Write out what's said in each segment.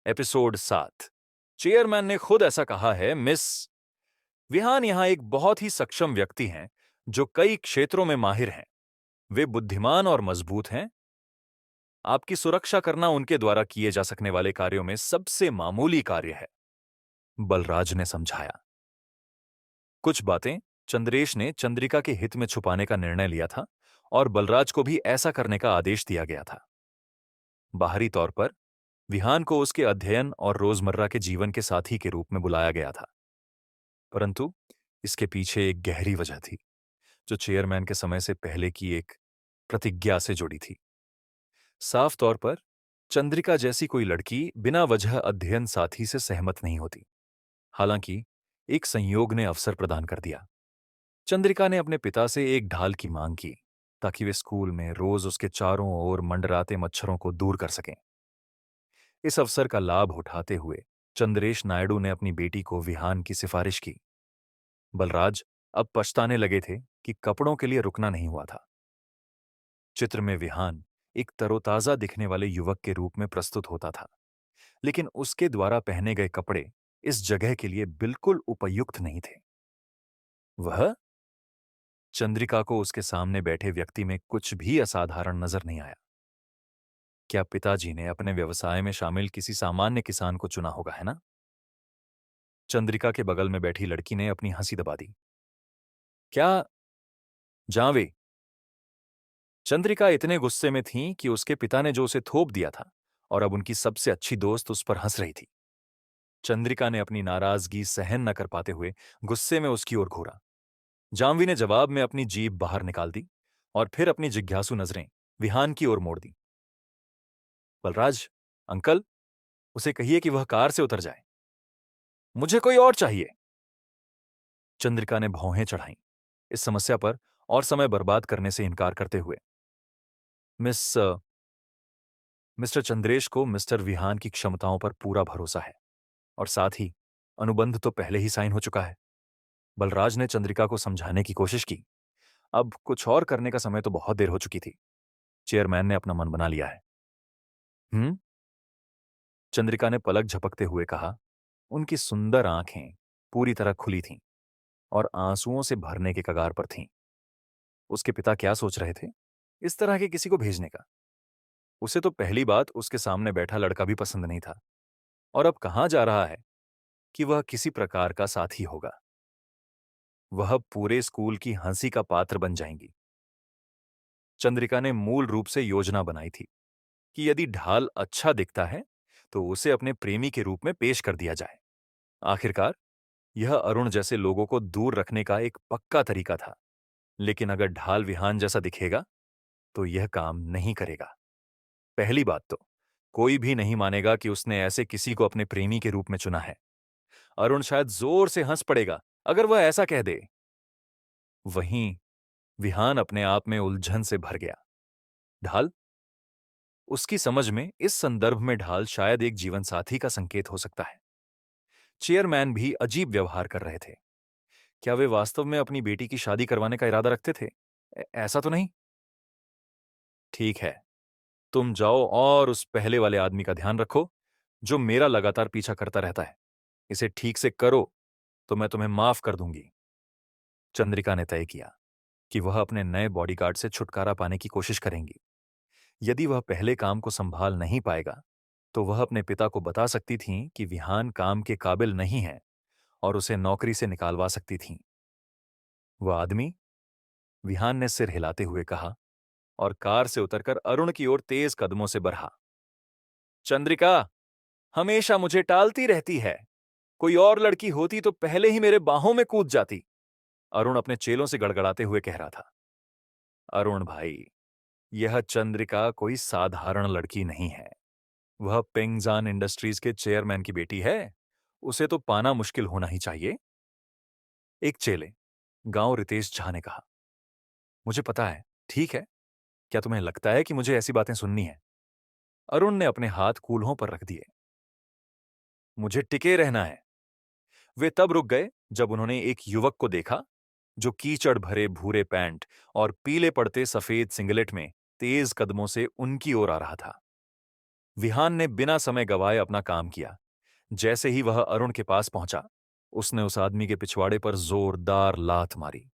Episode 7। Chairman ने खुद ऐसा कहा है। मिस विहान यहां एक बहुत ही सक्षम व्यक्ति हैं जो कई क्षेत्रों में माहिर हैं। वे बुद्धिमान और मजबूत हैं। आपकी सुरक्षा करना उनके द्वारा किए जा सकने वाले कार्यों में सबसे मामूली कार्य है, बलराज ने समझाया। कुछ बातें चंद्रेश ने चंद्रिका के हित में छुपाने का निर्णय लिया था और बलराज को भी ऐसा करने का आदेश दिया गया था। बाहरी तौर पर विहान को उसके अध्ययन और रोजमर्रा के जीवन के साथी के रूप में बुलाया गया था, परंतु इसके पीछे एक गहरी वजह थी जो चेयरमैन के समय से पहले की एक प्रतिज्ञा से जुड़ी थी। साफ तौर पर चंद्रिका जैसी कोई लड़की बिना वजह अध्ययन साथी से सहमत नहीं होती। हालांकि एक संयोग ने अवसर प्रदान कर दिया। चंद्रिका ने अपने पिता से एक ढाल की मांग की ताकि वे स्कूल में रोज उसके चारों ओर मंडराते मच्छरों को दूर कर सकें। इस अवसर का लाभ उठाते हुए चंद्रेश नायडू ने अपनी बेटी को विहान की सिफारिश की। बलराज अब पछताने लगे थे कि कपड़ों के लिए रुकना नहीं हुआ था। चित्र में विहान एक तरोताजा दिखने वाले युवक के रूप में प्रस्तुत होता था, लेकिन उसके द्वारा पहने गए कपड़े इस जगह के लिए बिल्कुल उपयुक्त नहीं थे। वह चंद्रिका को उसके सामने बैठे व्यक्ति में कुछ भी असाधारण नजर नहीं आया। क्या पिताजी ने अपने व्यवसाय में शामिल किसी सामान्य किसान को चुना होगा, है ना? चंद्रिका के बगल में बैठी लड़की ने अपनी हंसी दबा दी। क्या जावे? चंद्रिका इतने गुस्से में थी कि उसके पिता ने जो उसे थोप दिया था और अब उनकी सबसे अच्छी दोस्त उस पर हंस रही थी। चंद्रिका ने अपनी नाराजगी सहन न कर पाते हुए गुस्से में उसकी ओर घूरा। जाम्वी ने जवाब में अपनी जीभ बाहर निकाल दी और फिर अपनी जिज्ञासु नजरें विहान की ओर मोड़ दी। बलराज, अंकल, उसे कहिए कि वह कार से उतर जाए। मुझे कोई और चाहिए। चंद्रिका ने भौहें चढ़ाईं, इस समस्या पर और समय बर्बाद करने से इनकार करते हुए। मिस मिस्टर चंद्रेश को मिस्टर विहान की क्षमताओं पर पूरा भरोसा है और साथ ही अनुबंध तो पहले ही साइन हो चुका है। बलराज ने चंद्रिका को समझाने की कोशिश की। अब कुछ और करने का समय तो बहुत देर हो चुकी थी। चेयरमैन ने अपना मन बना लिया है। हम्म? चंद्रिका ने पलक झपकते हुए कहा। उनकी सुंदर आंखें पूरी तरह खुली थीं और आंसुओं से भरने के कगार पर थीं। उसके पिता क्या सोच रहे थे इस तरह के किसी को भेजने का? उसे तो पहली बात उसके सामने बैठा लड़का भी पसंद नहीं था, और अब कहां जा रहा है कि वह किसी प्रकार का साथी होगा। वह पूरे स्कूल की हंसी का पात्र बन जाएंगी। चंद्रिका ने मूल रूप से योजना बनाई थी कि यदि ढाल अच्छा दिखता है तो उसे अपने प्रेमी के रूप में पेश कर दिया जाए। आखिरकार यह अरुण जैसे लोगों को दूर रखने का एक पक्का तरीका था, लेकिन अगर ढाल विहान जैसा दिखेगा तो यह काम नहीं करेगा। पहली बात तो कोई भी नहीं मानेगा कि उसने ऐसे किसी को अपने प्रेमी के रूप में चुना है। अरुण शायद जोर से हंस पड़ेगा अगर वह ऐसा कह दे। वहीं विहान अपने आप में उलझन से भर गया। ढाल, उसकी समझ में इस संदर्भ में ढाल शायद एक जीवन साथी का संकेत हो सकता है। चेयरमैन भी अजीब व्यवहार कर रहे थे। क्या वे वास्तव में अपनी बेटी की शादी करवाने का इरादा रखते थे? ऐसा तो नहीं? ठीक है, तुम जाओ और उस पहले वाले आदमी का ध्यान रखो जो मेरा लगातार पीछा करता रहता है। इसे ठीक से करो तो मैं तुम्हें माफ कर दूंगी। चंद्रिका ने तय किया कि वह अपने नए बॉडीगार्ड से छुटकारा पाने की कोशिश करेंगी। यदि वह पहले काम को संभाल नहीं पाएगा तो वह अपने पिता को बता सकती थीं कि विहान काम के काबिल नहीं है और उसे नौकरी से निकालवा सकती थीं। वह आदमी? विहान ने सिर हिलाते हुए कहा और कार से उतरकर अरुण की ओर तेज कदमों से बढ़ा। चंद्रिका हमेशा मुझे टालती रहती है। कोई और लड़की होती तो पहले ही मेरे बाहों में कूद जाती। अरुण अपने चेलों से गड़गड़ाते हुए कह रहा था। अरुण भाई, यह चंद्रिका कोई साधारण लड़की नहीं है। वह पेंगजान इंडस्ट्रीज के चेयरमैन की बेटी है। उसे तो पाना मुश्किल होना ही चाहिए। एक चेले, गांव रितेश झा ने कहा। मुझे पता है, ठीक है। क्या तुम्हें लगता है कि मुझे ऐसी बातें सुननी है? अरुण ने अपने हाथ कूल्हों पर रख दिए। मुझे टिके रहना है। वे तब रुक गए जब उन्होंने एक युवक को देखा जो कीचड़ भरे भूरे पैंट और पीले पड़ते सफेद सिंगलेट में तेज कदमों से उनकी ओर आ रहा था। विहान ने बिना समय गवाए अपना काम किया। जैसे ही वह अरुण के पास पहुंचा, उसने उस आदमी के पिछवाड़े पर जोरदार लात मारी।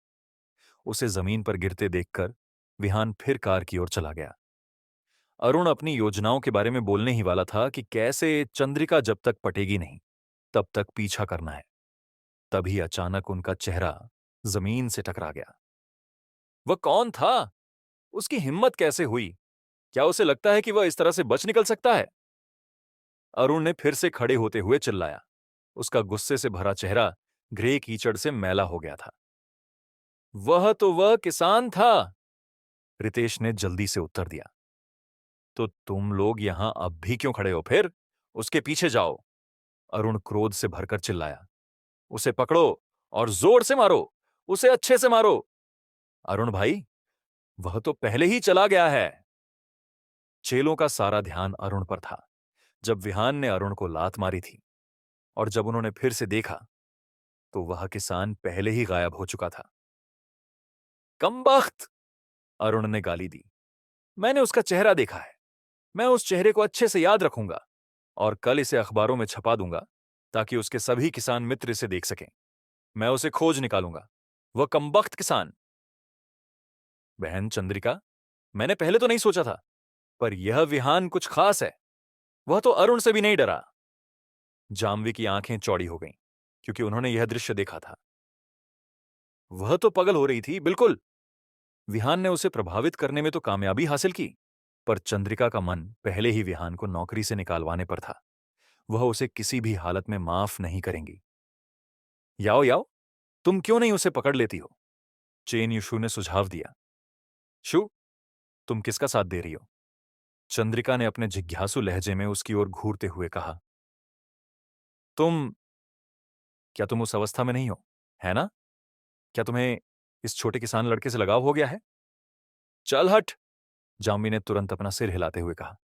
उसे जमीन पर गिरते देखकर विहान फिर कार की ओर चला गया। अरुण अपनी योजनाओं के बारे में बोलने ही वाला था कि कैसे चंद्रिका जब तक पटेगी नहीं, तब तक पीछा करना है। तभी अचानक उनका चेहरा जमीन से टकरा गया। वह कौन था? उसकी हिम्मत कैसे हुई? क्या उसे लगता है कि वह इस तरह से बच निकल सकता है? अरुण ने फिर से खड़े होते हुए चिल्लाया। उसका गुस्से से भरा चेहरा ग्रे कीचड़ से मैला हो गया था। वह तो वह किसान था, रितेश ने जल्दी से उत्तर दिया। तो तुम लोग यहां अब भी क्यों खड़े हो फिर? उसके पीछे जाओ, अरुण क्रोध से भरकर चिल्लाया। उसे पकड़ो और जोर से मारो, उसे अच्छे से मारो। अरुण भाई, वह तो पहले ही चला गया है। चेलों का सारा ध्यान अरुण पर था जब विहान ने अरुण को लात मारी थी, और जब उन्होंने फिर से देखा तो वह किसान पहले ही गायब हो चुका था। कमबख्त! अरुण ने गाली दी। मैंने उसका चेहरा देखा है। मैं उस चेहरे को अच्छे से याद रखूंगा और कल इसे अखबारों में छपा दूंगा ताकि उसके सभी किसान मित्र इसे देख सकें। मैं उसे खोज निकालूंगा, वह कमबख्त किसान। बहन चंद्रिका, मैंने पहले तो नहीं सोचा था, पर यह विहान कुछ खास है। वह तो अरुण से भी नहीं डरा। जाम्वी की आंखें चौड़ी हो गईं, क्योंकि उन्होंने यह दृश्य देखा था। वह तो पगल हो रही थी, बिल्कुल। विहान ने उसे प्रभावित करने में तो कामयाबी हासिल की, पर चंद्रिका का मन पहले ही विहान को नौकरी से निकालवाने पर था। वह उसे किसी भी हालत में माफ नहीं करेंगी। याओ याओ, तुम क्यों नहीं उसे पकड़ लेती हो? चेन युशु ने सुझाव दिया। शु, तुम किसका साथ दे रही हो? चंद्रिका ने अपने जिज्ञासु लहजे में उसकी ओर घूरते हुए कहा। तुम, क्या तुम उस अवस्था में नहीं हो, है ना? क्या तुम्हें इस छोटे किसान लड़के से लगाव हो गया है? चल हट, जाम्बी ने तुरंत अपना सिर हिलाते हुए कहा।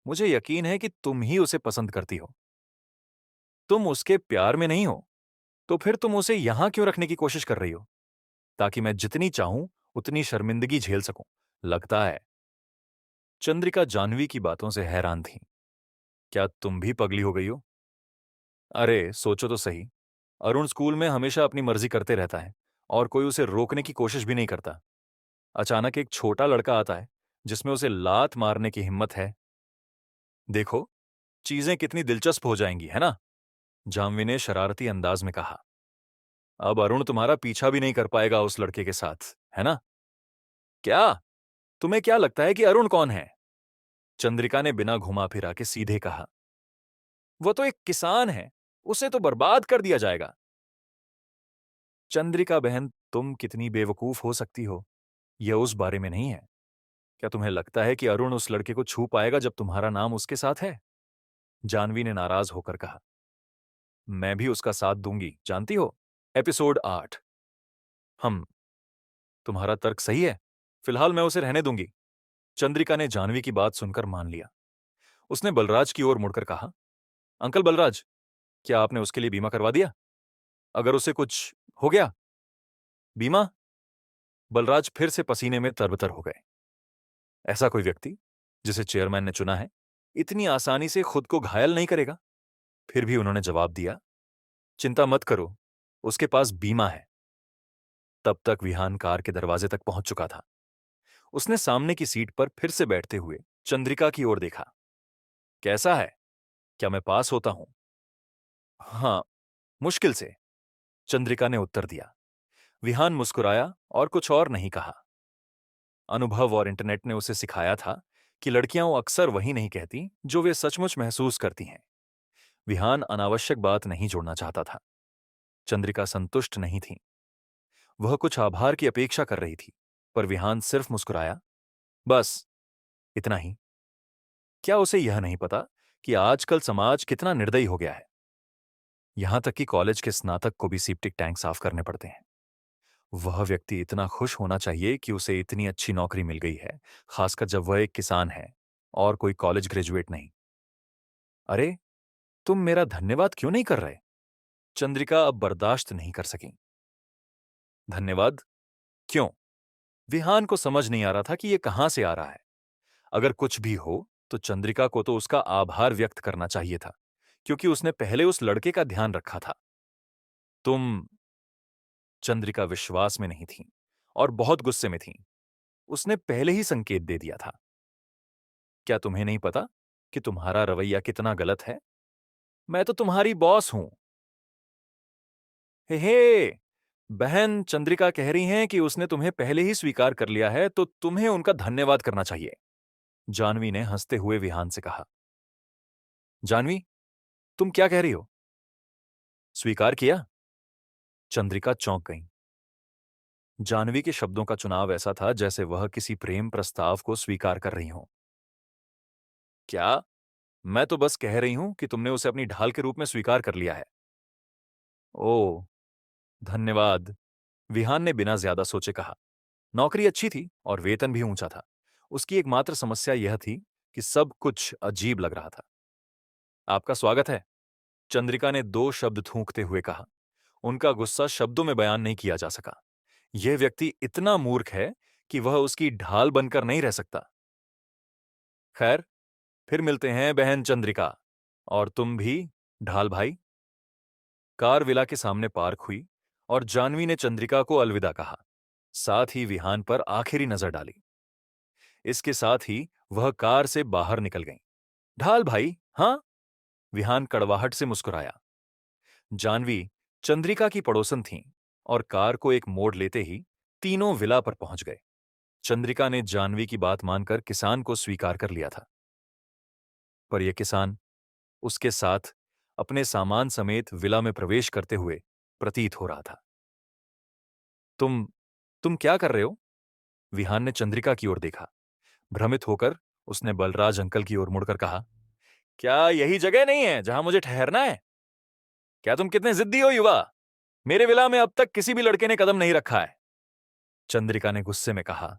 मुझे यकीन है कि तुम ही उसे पसंद करती हो। तुम उसके प्यार में नहीं हो, तो फिर तुम उसे यहां क्यों रखने की कोशिश कर रही हो? ताकि मैं जितनी चाहूं उतनी शर्मिंदगी झेल सकूं, लगता है। चंद्रिका जाह्नवी की बातों से हैरान थी। क्या तुम भी पगली हो गई हो? अरे सोचो तो सही, अरुण स्कूल में हमेशा अपनी मर्जी करते रहता है और कोई उसे रोकने की कोशिश भी नहीं करता। अचानक एक छोटा लड़का आता है जिसमें उसे लात मारने की हिम्मत है। देखो, चीजें कितनी दिलचस्प हो जाएंगी, है ना? जाह्नवी ने शरारती अंदाज में कहा। अब अरुण तुम्हारा पीछा भी नहीं कर पाएगा उस लड़के के साथ, है ना? क्या? तुम्हें क्या लगता है कि अरुण कौन है? चंद्रिका ने बिना घुमा फिरा के सीधे कहा। वो तो एक किसान है, उसे तो बर्बाद कर दिया जाएगा। चंद्रिका बहन, तुम कितनी बेवकूफ हो सकती हो, यह उस बारे में नहीं है। क्या तुम्हें लगता है कि अरुण उस लड़के को छू पाएगा जब तुम्हारा नाम उसके साथ है? जाह्नवी ने नाराज होकर कहा। मैं भी उसका साथ दूंगी, जानती हो। एपिसोड 8। हम, तुम्हारा तर्क सही है। फिलहाल मैं उसे रहने दूंगी। चंद्रिका ने जाह्नवी की बात सुनकर मान लिया। उसने बलराज की ओर मुड़कर कहा, अंकल बलराज, क्या आपने उसके लिए बीमा करवा दिया? अगर उसे कुछ हो गया? बीमा? बलराज फिर से पसीने में तरबतर हो गए। ऐसा कोई व्यक्ति जिसे चेयरमैन ने चुना है, इतनी आसानी से खुद को घायल नहीं करेगा। फिर भी उन्होंने जवाब दिया, चिंता मत करो, उसके पास बीमा है। तब तक विहान कार के दरवाजे तक पहुंच चुका था। उसने सामने की सीट पर फिर से बैठते हुए चंद्रिका की ओर देखा। कैसा है? क्या मैं पास होता हूं? हाँ, मुश्किल से, चंद्रिका ने उत्तर दिया। विहान मुस्कुराया और कुछ और नहीं कहा। अनुभव और इंटरनेट ने उसे सिखाया था कि लड़कियां अक्सर वही नहीं कहती जो वे सचमुच महसूस करती हैं। विहान अनावश्यक बात नहीं जोड़ना चाहता था। चंद्रिका संतुष्ट नहीं थी। वह कुछ आभार की अपेक्षा कर रही थी, पर विहान सिर्फ मुस्कुराया। बस इतना ही। क्या उसे यह नहीं पता कि आजकल समाज कितना निर्दयी हो गया है? यहां तक कि कॉलेज के स्नातक को भी सेप्टिक टैंक साफ करने पड़ते हैं। वह व्यक्ति इतना खुश होना चाहिए कि उसे इतनी अच्छी नौकरी मिल गई है, खासकर जब वह एक किसान है और कोई कॉलेज ग्रेजुएट नहीं। अरे, तुम मेरा धन्यवाद क्यों नहीं कर रहे? चंद्रिका अब बर्दाश्त नहीं कर सकी। धन्यवाद? क्यों? विहान को समझ नहीं आ रहा था कि यह कहां से आ रहा है। अगर कुछ भी हो तो चंद्रिका को तो उसका आभार व्यक्त करना चाहिए था, क्योंकि उसने पहले उस लड़के का ध्यान रखा था। तुम चंद्रिका विश्वास में नहीं थी और बहुत गुस्से में थी। उसने पहले ही संकेत दे दिया था। क्या तुम्हें नहीं पता कि तुम्हारा रवैया कितना गलत है? मैं तो तुम्हारी बॉस हूं। हे हे, बहन चंद्रिका कह रही हैं कि उसने तुम्हें पहले ही स्वीकार कर लिया है, तो तुम्हें उनका धन्यवाद करना चाहिए। जानवी ने हंसते हुए विहान से कहा। जानवी, तुम क्या कह रही हो? स्वीकार किया? चंद्रिका चौंक गई। जानवी के शब्दों का चुनाव ऐसा था जैसे वह किसी प्रेम प्रस्ताव को स्वीकार कर रही हो। क्या? मैं तो बस कह रही हूं कि तुमने उसे अपनी ढाल के रूप में स्वीकार कर लिया है। ओह, धन्यवाद, विहान ने बिना ज्यादा सोचे कहा। नौकरी अच्छी थी और वेतन भी ऊंचा था। उसकी एकमात्र समस्या यह थी कि सब कुछ अजीब लग रहा था। आपका स्वागत है, चंद्रिका ने दो शब्द थूकते हुए कहा। उनका गुस्सा शब्दों में बयान नहीं किया जा सका। यह व्यक्ति इतना मूर्ख है कि वह उसकी ढाल बनकर नहीं रह सकता। खैर, फिर मिलते हैं बहन चंद्रिका। और तुम भी, ढाल भाई। कार विला के सामने पार्क हुई और जानवी ने चंद्रिका को अलविदा कहा, साथ ही विहान पर आखिरी नजर डाली। इसके साथ ही वह कार से बाहर निकल गईं। ढाल भाई, हाँ? विहान कड़वाहट से मुस्कुराया। जानवी चंद्रिका की पड़ोसन थीं और कार को एक मोड़ लेते ही तीनों विला पर पहुंच गए। चंद्रिका ने जानवी की बात मानकर किसान को स्वीकार कर लिया था, पर यह किसान उसके साथ अपने सामान समेत विला में प्रवेश करते हुए प्रतीत हो रहा था। तुम तुम क्या कर रहे हो? विहान ने चंद्रिका की ओर देखा। भ्रमित होकर उसने बलराज अंकल की ओर मुड़कर कहा, क्या यही जगह नहीं है जहां मुझे ठहरना है? क्या तुम कितने जिद्दी हो युवा? मेरे विला में अब तक किसी भी लड़के ने कदम नहीं रखा है। चंद्रिका ने गुस्से में कहा,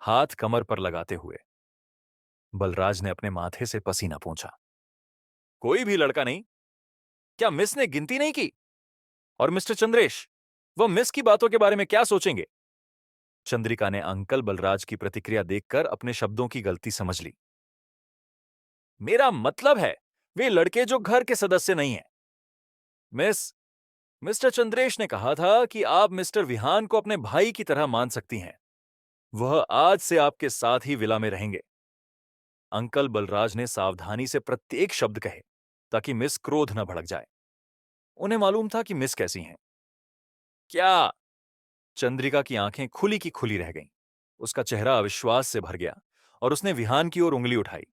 हाथ कमर पर लगाते हुए। बलराज ने अपने माथे से पसीना पोंछा। कोई भी लड़का नहीं? क्या मिस ने गिनती नहीं की? और मिस्टर चंद्रेश, वो मिस की बातों के बारे में क्या सोचेंगे? चंद्रिका ने अंकल बलराज की प्रतिक्रिया देखकर अपने शब्दों की गलती समझ ली। मेरा मतलब है, वे लड़के जो घर के सदस्य नहीं हैं। मिस, मिस्टर चंद्रेश ने कहा था कि आप मिस्टर विहान को अपने भाई की तरह मान सकती हैं। वह आज से आपके साथ ही विला में रहेंगे। अंकल बलराज ने सावधानी से प्रत्येक शब्द कहे, ताकि मिस क्रोध न भड़क जाए। उन्हें मालूम था कि मिस कैसी हैं। क्या? चंद्रिका की आंखें खुली की खुली रह गईं। उसका चेहरा अविश्वास से भर गया और उसने विहान की ओर उंगली उठाई।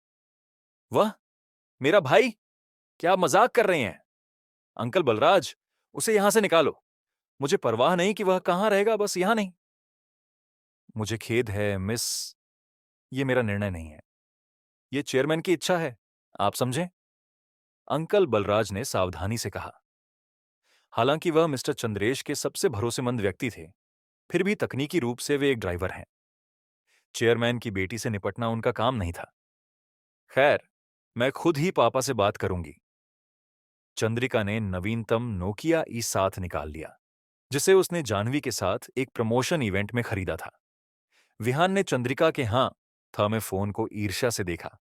वह, मेरा भाई? क्या आप मजाक कर रहे हैं? अंकल बलराज, उसे यहां से निकालो। मुझे परवाह नहीं कि वह कहां रहेगा, बस यहां नहीं। मुझे खेद है मिस, ये मेरा निर्णय नहीं है। ये चेयरमैन की इच्छा है, आप समझें? अंकल बलराज ने सावधानी से कहा। हालांकि वह मिस्टर चंद्रेश के सबसे भरोसेमंद व्यक्ति थे, फिर भी तकनीकी रूप से वे एक ड्राइवर हैं। चेयरमैन की बेटी से निपटना उनका काम नहीं था। खैर, मैं खुद ही पापा से बात करूंगी। चंद्रिका ने नवीनतम नोकिया ई7 निकाल लिया, जिसे उसने जानवी के साथ एक प्रमोशन इवेंट में खरीदा था। विहान ने चंद्रिका के हां थमे फोन को ईर्ष्या से देखा।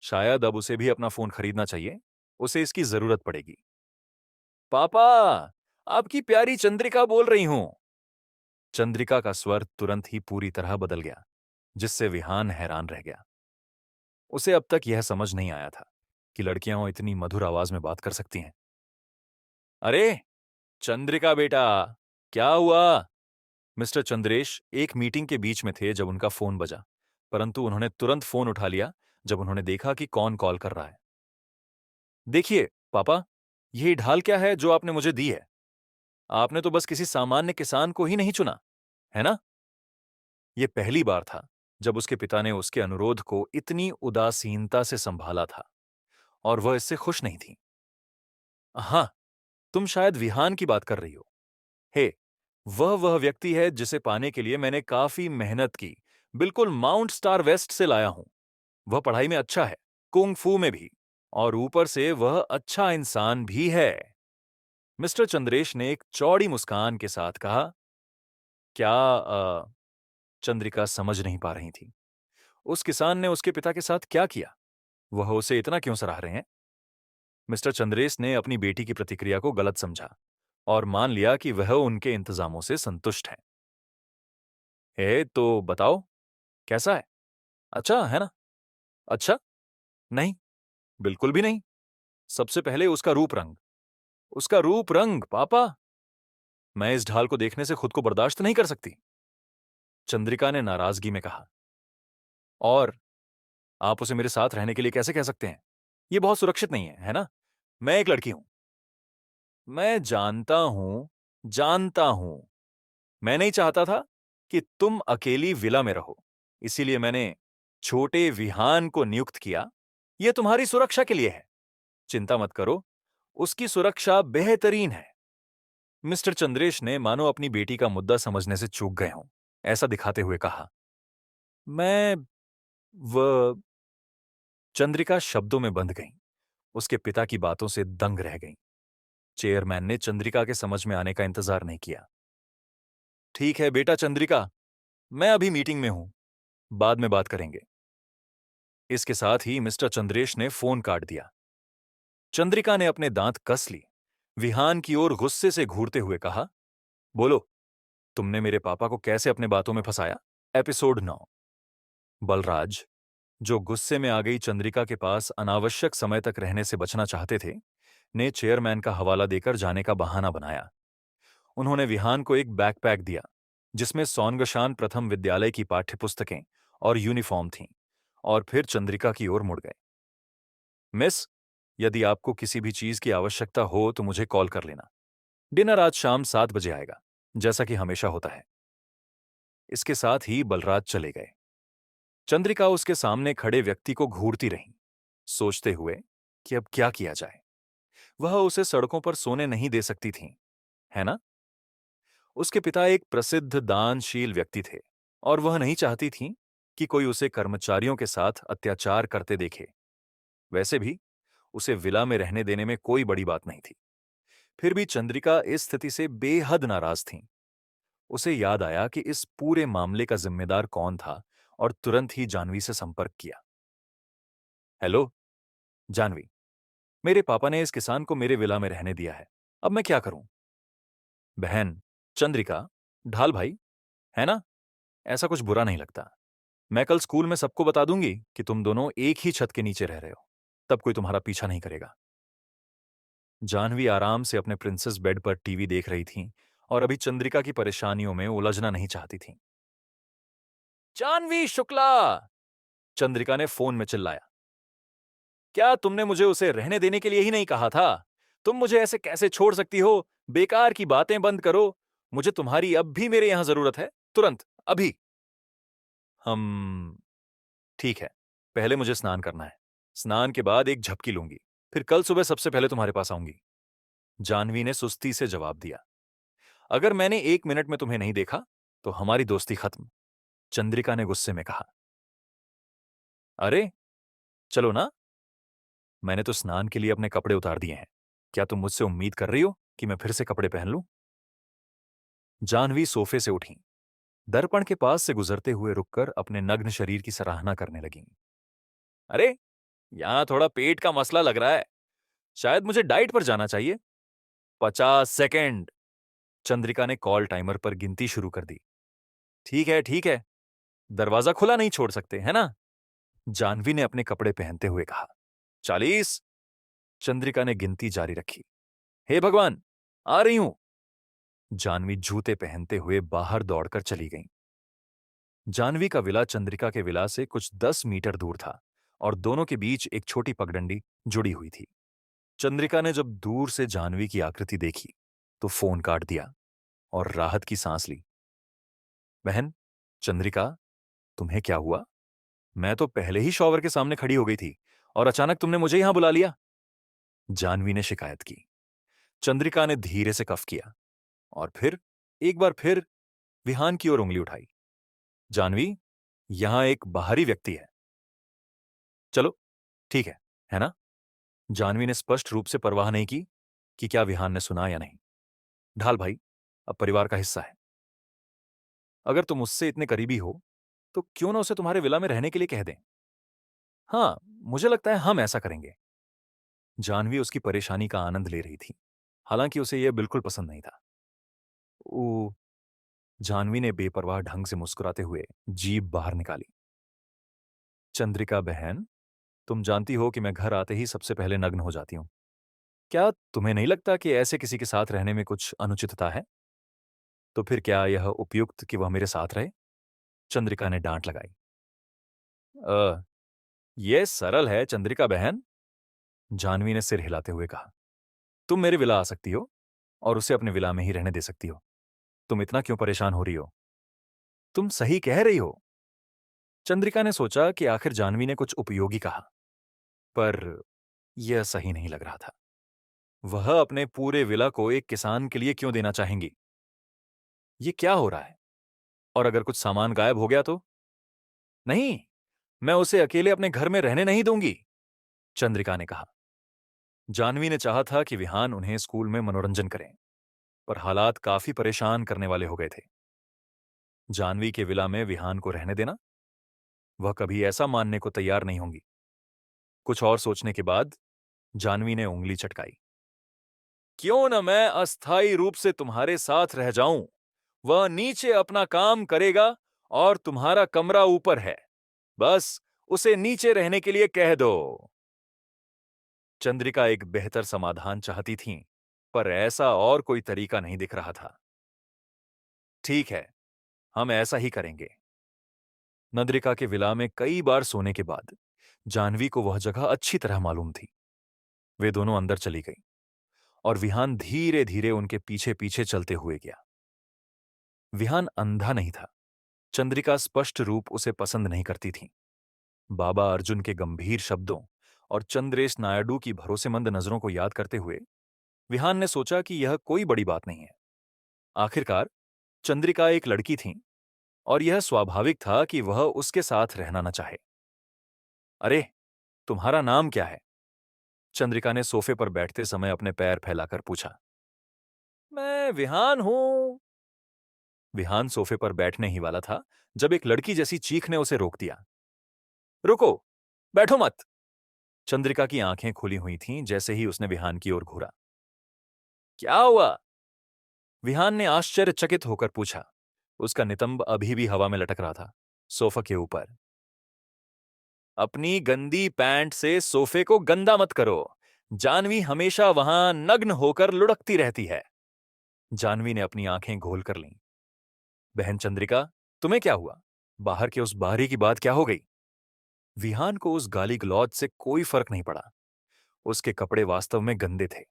शायद अब उसे भी अपना फोन खरीदना चाहिए, उसे इसकी जरूरत पड़ेगी। पापा, आपकी प्यारी चंद्रिका बोल रही हूं। चंद्रिका का स्वर तुरंत ही पूरी तरह बदल गया, जिससे विहान हैरान रह गया। उसे अब तक यह समझ नहीं आया था कि लड़कियां इतनी मधुर आवाज में बात कर सकती हैं। अरे चंद्रिका बेटा, क्या हुआ? मिस्टर चंद्रेश एक मीटिंग के बीच में थे जब उनका फोन बजा, परंतु उन्होंने तुरंत फोन उठा लिया जब उन्होंने देखा कि कौन कॉल कर रहा है। देखिए पापा, यही ढाल क्या है जो आपने मुझे दी है? आपने तो बस किसी सामान्य किसान को ही नहीं चुना, है ना? यह पहली बार था जब उसके पिता ने उसके अनुरोध को इतनी उदासीनता से संभाला था, और वह इससे खुश नहीं थी। हाँ, तुम शायद विहान की बात कर रही हो। हे, वह व्यक्ति है जिसे पाने के लिए मैंने काफी मेहनत की। बिल्कुल माउंट स्टार वेस्ट से लाया हूं। वह पढ़ाई में अच्छा है, कुंग फू में भी, और ऊपर से वह अच्छा इंसान भी है। मिस्टर चंद्रेश ने एक चौड़ी मुस्कान के साथ कहा। क्या चंद्रिका समझ नहीं पा रही थी। उस किसान ने उसके पिता के साथ क्या किया? वह उसे इतना क्यों सराह रहे हैं? मिस्टर चंद्रेश ने अपनी बेटी की प्रतिक्रिया को गलत समझा और मान लिया कि वह उनके इंतजामों से संतुष्ट है। तो बताओ, कैसा है? अच्छा है ना? अच्छा? नहीं, बिल्कुल भी नहीं। सबसे पहले उसका रूप रंग। उसका रूप रंग, पापा! मैं इस ढाल को देखने से खुद को बर्दाश्त नहीं कर सकती। चंद्रिका ने नाराजगी में कहा। और आप उसे मेरे साथ रहने के लिए कैसे कह सकते हैं? ये बहुत सुरक्षित नहीं है ना? मैं एक लड़की हूं। मैं जानता हूं। मैं नहीं चाहता था कि तुम अकेली विला में रहो। इसीलिए मैंने छोटे विहान को नियुक्त किया। यह तुम्हारी सुरक्षा के लिए है। चिंता मत करो, उसकी सुरक्षा बेहतरीन है। मिस्टर चंद्रेश ने मानो अपनी बेटी का मुद्दा समझने से चूक गए हों, ऐसा दिखाते हुए कहा। मैं व चंद्रिका शब्दों में बंध गई। उसके पिता की बातों से दंग रह गई। चेयरमैन ने चंद्रिका के समझ में आने का इंतजार नहीं किया। ठीक है बेटा चंद्रिका, मैं अभी मीटिंग में हूं, बाद में बात करेंगे। इसके साथ ही मिस्टर चंद्रेश ने फोन काट दिया। चंद्रिका ने अपने दांत कस ली। विहान की ओर गुस्से से घूरते हुए कहा, बोलो, तुमने मेरे पापा को कैसे अपने बातों में फंसाया? एपिसोड 9। बलराज, जो गुस्से में आ गई चंद्रिका के पास अनावश्यक समय तक रहने से बचना चाहते थे, ने चेयरमैन का हवाला देकर जाने का बहाना बनाया। उन्होंने विहान को एक बैकपैक दिया, जिसमें सोनगशान प्रथम विद्यालय की पाठ्यपुस्तकें और यूनिफॉर्म थीं, और फिर चंद्रिका की ओर मुड़ गए। मिस, यदि आपको किसी भी चीज की आवश्यकता हो तो मुझे कॉल कर लेना। डिनर आज शाम 7 बजे आएगा, जैसा कि हमेशा होता है। इसके साथ ही बलराज चले गए। चंद्रिका उसके सामने खड़े व्यक्ति को घूरती रही, सोचते हुए कि अब क्या किया जाए। वह उसे सड़कों पर सोने नहीं दे सकती थी, है ना? उसके पिता एक प्रसिद्ध दानशील व्यक्ति थे और वह नहीं चाहती थी कि कोई उसे कर्मचारियों के साथ अत्याचार करते देखे। वैसे भी उसे विला में रहने देने में कोई बड़ी बात नहीं थी। फिर भी चंद्रिका इस स्थिति से बेहद नाराज थी। उसे याद आया कि इस पूरे मामले का जिम्मेदार कौन था और तुरंत ही जानवी से संपर्क किया। हेलो जानवी, मेरे पापा ने इस किसान को मेरे विला में रहने दिया है। अब मैं क्या करूं? बहन चंद्रिका, ढाल भाई, है ना? ऐसा कुछ बुरा नहीं लगता। मैं कल स्कूल में सबको बता दूंगी कि तुम दोनों एक ही छत के नीचे रह रहे हो। तब कोई तुम्हारा पीछा नहीं करेगा। जाह्नवी आराम से अपने प्रिंसेस बेड पर टीवी देख रही थीं और अभी चंद्रिका की परेशानियों में उलझना नहीं चाहती थीं। जाह्नवी शुक्ला! चंद्रिका ने फोन में चिल्लाया। क्या तुमने मुझे उसे रहने देने के लिए ही नहीं कहा था? तुम मुझे ऐसे कैसे छोड़ सकती हो? बेकार की बातें बंद करो। मुझे तुम्हारी अब भी मेरे यहां जरूरत है। तुरंत, अभी। हम ठीक है, पहले मुझे स्नान करना है। स्नान के बाद एक झपकी लूंगी, फिर कल सुबह सबसे पहले तुम्हारे पास आऊंगी। जाह्नवी ने सुस्ती से जवाब दिया। अगर मैंने 1 मिनट में तुम्हें नहीं देखा तो हमारी दोस्ती खत्म। चंद्रिका ने गुस्से में कहा। अरे चलो ना, मैंने तो स्नान के लिए अपने कपड़े उतार दिए हैं। क्या तुम मुझसे उम्मीद कर रही हो कि मैं फिर से कपड़े पहन लूं? जाह्नवी सोफे से उठी, दर्पण के पास से गुजरते हुए रुककर अपने नग्न शरीर की सराहना करने लगी। अरे, यहां थोड़ा पेट का मसला लग रहा है। शायद मुझे डाइट पर जाना चाहिए। 50 सेकंड। चंद्रिका ने कॉल टाइमर पर गिनती शुरू कर दी। ठीक है, ठीक है, दरवाजा खुला नहीं छोड़ सकते, है ना? जाह्नवी ने अपने कपड़े पहनते हुए कहा। 40। चंद्रिका ने गिनती जारी रखी। हे भगवान, आ रही हूं। जाह्नवी जूते पहनते हुए बाहर दौड़कर चली गई। जाह्नवी का विला चंद्रिका के विला से कुछ 10 मीटर दूर था और दोनों के बीच एक छोटी पगडंडी जुड़ी हुई थी। चंद्रिका ने जब दूर से जाह्नवी की आकृति देखी तो फोन काट दिया और राहत की सांस ली। बहन चंद्रिका, तुम्हें क्या हुआ? मैं तो पहले ही शॉवर के सामने खड़ी हो गई थी और अचानक तुमने मुझे यहां बुला लिया। जाह्नवी ने शिकायत की। चंद्रिका ने धीरे से कफ किया और फिर एक बार फिर विहान की ओर उंगली उठाई। जाह्नवी, यहां एक बाहरी व्यक्ति है। चलो ठीक है ना? जाह्नवी ने स्पष्ट रूप से परवाह नहीं की कि क्या विहान ने सुना या नहीं। ढाल भाई अब परिवार का हिस्सा है। अगर तुम उससे इतने करीबी हो तो क्यों ना उसे तुम्हारे विला में रहने के लिए कह दें। हाँ, मुझे लगता है हम ऐसा करेंगे। जानवी उसकी परेशानी का आनंद ले रही थी, हालांकि उसे यह बिल्कुल पसंद नहीं था। ओ, जानवी ने बेपरवाह ढंग से मुस्कुराते हुए जीभ बाहर निकाली। चंद्रिका बहन, तुम जानती हो कि मैं घर आते ही सबसे पहले नग्न हो जाती हूं। क्या तुम्हें नहीं लगता कि ऐसे किसी के साथ रहने में कुछ अनुचितता है? तो फिर क्या यह उपयुक्त कि वह मेरे साथ रहे? चंद्रिका ने डांट लगाई। अ, यह सरल है चंद्रिका बहन, जानवी ने सिर हिलाते हुए कहा। तुम मेरे विला आ सकती हो और उसे अपने विला में ही रहने दे सकती हो। तुम इतना क्यों परेशान हो रही हो? तुम सही कह रही हो। चंद्रिका ने सोचा कि आखिर जानवी ने कुछ उपयोगी कहा, पर यह सही नहीं लग रहा था। वह अपने पूरे विला को एक किसान के लिए क्यों देना चाहेंगी? ये क्या हो रहा है? और अगर कुछ सामान गायब हो गया तो? नहीं, मैं उसे अकेले अपने घर में रहने नहीं दूंगी, चंद्रिका ने कहा। जानवी ने चाहा था कि विहान उन्हें स्कूल में मनोरंजन करें, पर हालात काफी परेशान करने वाले हो गए थे। जानवी के विला में विहान को रहने देना? वह कभी ऐसा मानने को तैयार नहीं होंगी। कुछ और सोचने के बाद जानवी ने उंगली चटकाई। क्यों न मैं अस्थायी रूप से तुम्हारे साथ रह जाऊं? वह नीचे अपना काम करेगा और तुम्हारा कमरा ऊपर है। बस उसे नीचे रहने के लिए कह दो। चंद्रिका एक बेहतर समाधान चाहती थीं, पर ऐसा और कोई तरीका नहीं दिख रहा था। ठीक है, हम ऐसा ही करेंगे। नंद्रिका के विला में कई बार सोने के बाद जानवी को वह जगह अच्छी तरह मालूम थी। वे दोनों अंदर चली गईं और विहान धीरे धीरे उनके पीछे पीछे चलते हुए गया। विहान अंधा नहीं था। चंद्रिका स्पष्ट रूप उसे पसंद नहीं करती थी। बाबा अर्जुन के गंभीर शब्दों और चंद्रेश नायडू की भरोसेमंद नजरों को याद करते हुए विहान ने सोचा कि यह कोई बड़ी बात नहीं है। आखिरकार चंद्रिका एक लड़की थी और यह स्वाभाविक था कि वह उसके साथ रहना न चाहे। अरे, तुम्हारा नाम क्या है? चंद्रिका ने सोफे पर बैठते समय अपने पैर फैलाकर पूछा। मैं विहान हूं। विहान सोफे पर बैठने ही वाला था जब एक लड़की जैसी चीख ने उसे रोक दिया। रुको, बैठो मत। चंद्रिका की आंखें खुली हुई थीं जैसे ही उसने विहान की ओर घूरा। क्या हुआ? विहान ने आश्चर्यचकित होकर पूछा। उसका नितंब अभी भी हवा में लटक रहा था, सोफा के ऊपर। अपनी गंदी पैंट से सोफे को गंदा मत करो। जानवी हमेशा वहां नग्न होकर लुढ़कती रहती है। जानवी ने अपनी आंखें घोल कर लीं। बहन चंद्रिका, तुम्हें क्या हुआ? बाहर के उस बाहरी की बात क्या हो गई? विहान को उस गाली गलौज से कोई फर्क नहीं पड़ा। उसके कपड़े वास्तव में गंदे थे।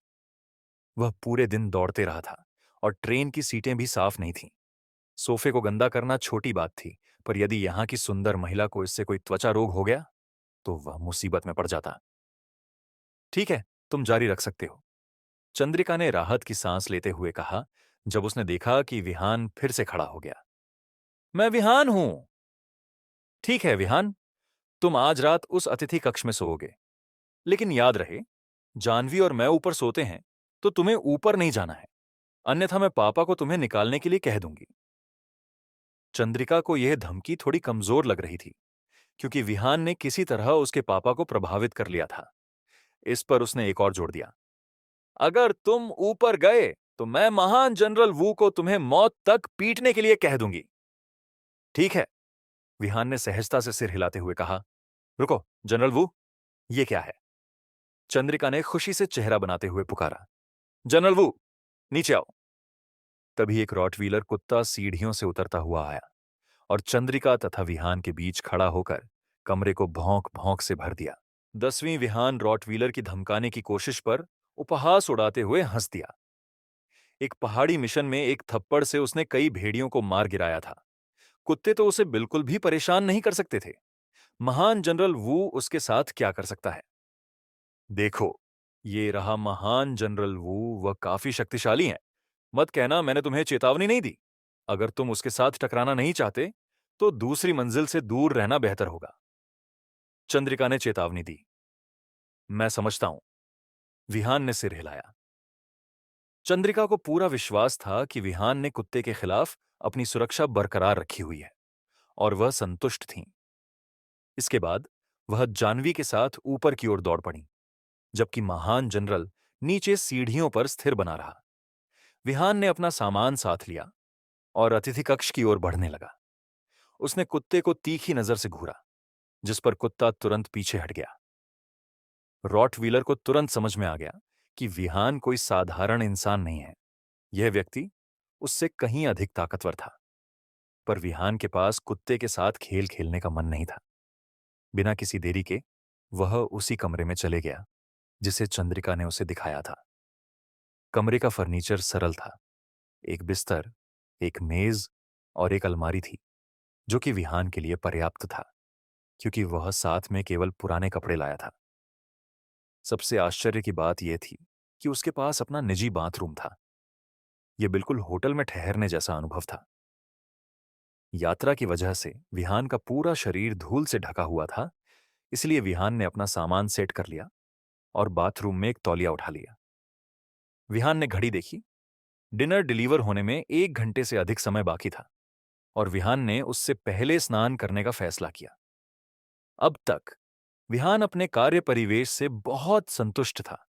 वह पूरे दिन दौड़ते रहा था और ट्रेन की सीटें भी साफ नहीं थीं। सोफे को गंदा करना छोटी बात थी, पर यदि यहां की सुंदर महिला को इससे कोई त्वचा रोग हो गया तो वह मुसीबत में पड़ जाता। ठीक है, तुम जारी रख सकते हो, चंद्रिका ने राहत की सांस लेते हुए कहा जब उसने देखा कि विहान फिर से खड़ा हो गया। मैं विहान हूं। ठीक है विहान, तुम आज रात उस अतिथि कक्ष में सोओगे। लेकिन याद रहे, जानवी और मैं ऊपर सोते हैं तो तुम्हें ऊपर नहीं जाना है, अन्यथा मैं पापा को तुम्हें निकालने के लिए कह दूंगी। चंद्रिका को यह धमकी थोड़ी कमजोर लग रही थी, क्योंकि विहान ने किसी तरह उसके पापा को प्रभावित कर लिया था। इस पर उसने एक और जोड़ दिया। अगर तुम ऊपर गए तो मैं महान जनरल वू को तुम्हें मौत तक पीटने के लिए कह दूंगी। ठीक है, विहान ने सहजता से सिर हिलाते हुए कहा। रुको, जनरल वू, ये क्या है? चंद्रिका ने खुशी से चेहरा बनाते हुए पुकारा। जनरल वू, नीचे आओ। तभी एक रॉटवीलर कुत्ता सीढ़ियों से उतरता हुआ आया और चंद्रिका तथा विहान के बीच खड़ा होकर कमरे को भौंक भौंक से भर दिया। 10वीं विहान रॉटवीलर की धमकाने की कोशिश पर उपहास उड़ाते हुए हंस दिया। एक पहाड़ी मिशन में एक थप्पड़ से उसने कई भेड़ियों को मार गिराया था। कुत्ते तो उसे बिल्कुल भी परेशान नहीं कर सकते थे। महान जनरल वू उसके साथ क्या कर सकता है? देखो, ये रहा महान जनरल वू, वह काफी शक्तिशाली हैं। मत कहना मैंने तुम्हें चेतावनी नहीं दी। अगर तुम उसके साथ टकराना नहीं चाहते तो दूसरी मंजिल से दूर रहना बेहतर होगा। चंद्रिका ने चेतावनी दी। मैं समझता हूं, विहान ने सिर हिलाया। चंद्रिका को पूरा विश्वास था कि विहान ने कुत्ते के खिलाफ अपनी सुरक्षा बरकरार रखी हुई है और वह संतुष्ट थीं। इसके बाद वह जानवी के साथ ऊपर की ओर दौड़ पड़ी, जबकि महान जनरल नीचे सीढ़ियों पर स्थिर बना रहा। विहान ने अपना सामान साथ लिया और अतिथि कक्ष की ओर बढ़ने लगा। उसने कुत्ते को तीखी नजर से घूरा, जिस पर कुत्ता तुरंत पीछे हट गया। रॉटवीलर को तुरंत समझ में आ गया कि विहान कोई साधारण इंसान नहीं है। यह व्यक्ति उससे कहीं अधिक ताकतवर था। पर विहान के पास कुत्ते के साथ खेल खेलने का मन नहीं था। बिना किसी देरी के वह उसी कमरे में चले गया जिसे चंद्रिका ने उसे दिखाया था। कमरे का फर्नीचर सरल था। एक बिस्तर, एक मेज और एक अलमारी थी, जो कि विहान के लिए पर्याप्त था, क्योंकि वह साथ में केवल पुराने कपड़े लाया था। सबसे आश्चर्य की बात यह थी कि उसके पास अपना निजी बाथरूम था। यह बिल्कुल होटल में ठहरने जैसा अनुभव था। यात्रा की वजह से विहान का पूरा शरीर धूल से ढका हुआ था, इसलिए विहान ने अपना सामान सेट कर लिया और बाथरूम में एक तौलिया उठा लिया। विहान ने घड़ी देखी। डिनर डिलीवर होने में 1 घंटे से अधिक समय बाकी था और विहान ने उससे पहले स्नान करने का फैसला किया। अब तक विहान अपने कार्य परिवेश से बहुत संतुष्ट था।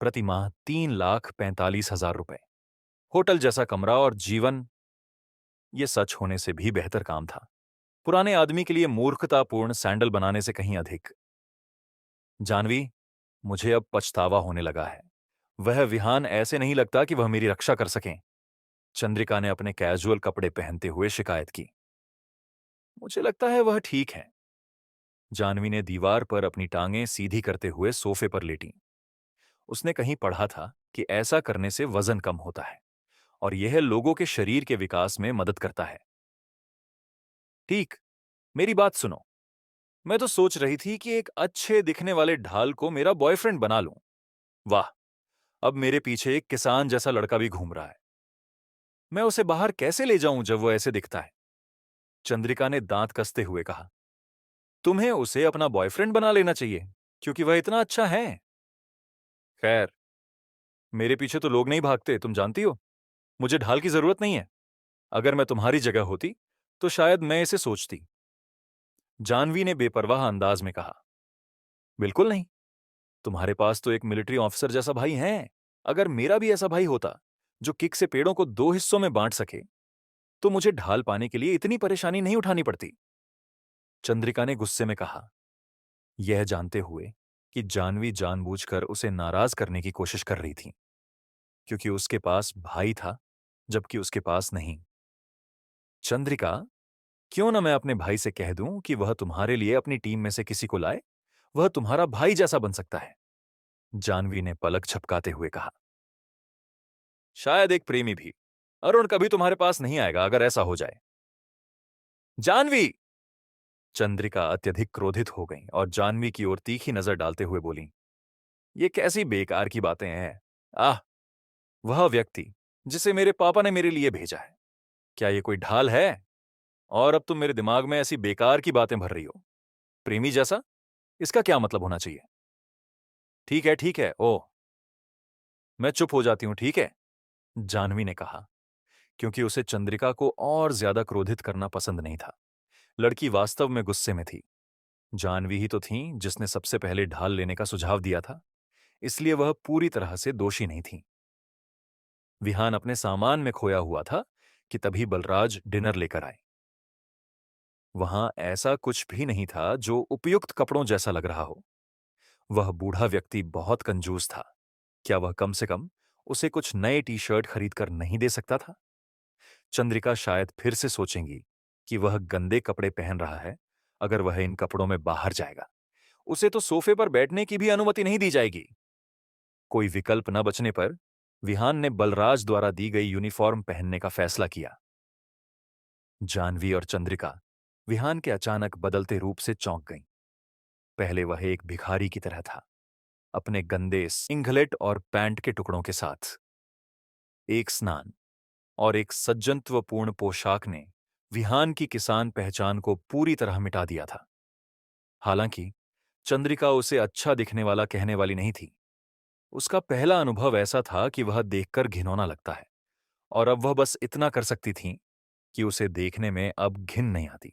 प्रतिमाह 3,45,000 रुपए, होटल जैसा कमरा और जीवन, ये सच होने से भी बेहतर काम था। पुराने आदमी के लिए मूर्खतापूर्ण सैंडल बनाने से कहीं अधिक। जानवी, मुझे अब पछतावा होने लगा है। वह विहान ऐसे नहीं लगता कि वह मेरी रक्षा कर सकें। चंद्रिका ने अपने कैजुअल कपड़े पहनते हुए शिकायत की। मुझे लगता है वह ठीक है। जानवी ने दीवार पर अपनी टांगें सीधी करते हुए सोफे पर लेटी। उसने कहीं पढ़ा था कि ऐसा करने से वजन कम होता है और यह लोगों के शरीर के विकास में मदद करता है। ठीक, मेरी बात सुनो। मैं तो सोच रही थी कि एक अच्छे दिखने वाले ढाल को मेरा बॉयफ्रेंड बना लूं। वाह, अब मेरे पीछे एक किसान जैसा लड़का भी घूम रहा है। मैं उसे बाहर कैसे ले जाऊं जब वो ऐसे दिखता है? चंद्रिका ने दांत कसते हुए कहा। तुम्हें उसे अपना बॉयफ्रेंड बना लेना चाहिए, क्योंकि वह इतना अच्छा है। खैर, मेरे पीछे तो लोग नहीं भागते, तुम जानती हो। मुझे ढाल की जरूरत नहीं है। अगर मैं तुम्हारी जगह होती तो शायद मैं इसे सोचती। जानवी ने बेपरवाह अंदाज में कहा। बिल्कुल नहीं। तुम्हारे पास तो एक मिलिट्री ऑफिसर जैसा भाई है। अगर मेरा भी ऐसा भाई होता जो किक से पेड़ों को 2 हिस्सों में बांट सके, तो मुझे ढाल पाने के लिए इतनी परेशानी नहीं उठानी पड़ती। चंद्रिका ने गुस्से में कहा, यह जानते हुए कि जानवी जानबूझकर उसे नाराज करने की कोशिश कर रही थी, क्योंकि उसके पास भाई था जबकि उसके पास नहीं। चंद्रिका, क्यों न मैं अपने भाई से कह दूं कि वह तुम्हारे लिए अपनी टीम में से किसी को लाए। वह तुम्हारा भाई जैसा बन सकता है। जानवी ने पलक झपकाते हुए कहा। शायद एक प्रेमी भी। अरुण कभी तुम्हारे पास नहीं आएगा अगर ऐसा हो जाए। जानवी! चंद्रिका अत्यधिक क्रोधित हो गई और जानवी की ओर तीखी नजर डालते हुए बोली, ये कैसी बेकार की बातें हैं। आह, वह व्यक्ति जिसे मेरे पापा ने मेरे लिए भेजा है, क्या ये कोई ढाल है? और अब तुम मेरे दिमाग में ऐसी बेकार की बातें भर रही हो। प्रेमी जैसा? इसका क्या मतलब होना चाहिए? ठीक है, ओह, मैं चुप हो जाती हूं, ठीक है, जानवी ने कहा, क्योंकि उसे चंद्रिका को और ज्यादा क्रोधित करना पसंद नहीं था। लड़की वास्तव में गुस्से में थी। जानवी ही तो थी जिसने सबसे पहले ढाल लेने का सुझाव दिया था, इसलिए वह पूरी तरह से दोषी नहीं थी। विहान अपने सामान में खोया हुआ था कि तभी बलराज डिनर लेकर आए। वहां ऐसा कुछ भी नहीं था जो उपयुक्त कपड़ों जैसा लग रहा हो। वह बूढ़ा व्यक्ति बहुत कंजूस था। क्या वह कम से कम उसे कुछ नए टी शर्ट खरीद कर नहीं दे सकता था? चंद्रिका शायद फिर से सोचेंगी कि वह गंदे कपड़े पहन रहा है। अगर वह इन कपड़ों में बाहर जाएगा, उसे तो सोफे पर बैठने की भी अनुमति नहीं दी जाएगी। कोई विकल्प न बचने पर विहान ने बलराज द्वारा दी गई यूनिफॉर्म पहनने का फैसला किया। जानवी और चंद्रिका विहान के अचानक बदलते रूप से चौंक गईं। पहले वह एक भिखारी की तरह था, अपने गंदे सिंगलेट और पैंट के टुकड़ों के साथ। एक स्नान और एक सज्जनत्वपूर्ण पोशाक ने विहान की किसान पहचान को पूरी तरह मिटा दिया था। हालांकि चंद्रिका उसे अच्छा दिखने वाला कहने वाली नहीं थी। उसका पहला अनुभव ऐसा था कि वह देखकर घिनौना लगता है, और अब वह बस इतना कर सकती थी कि उसे देखने में अब घिन नहीं आती।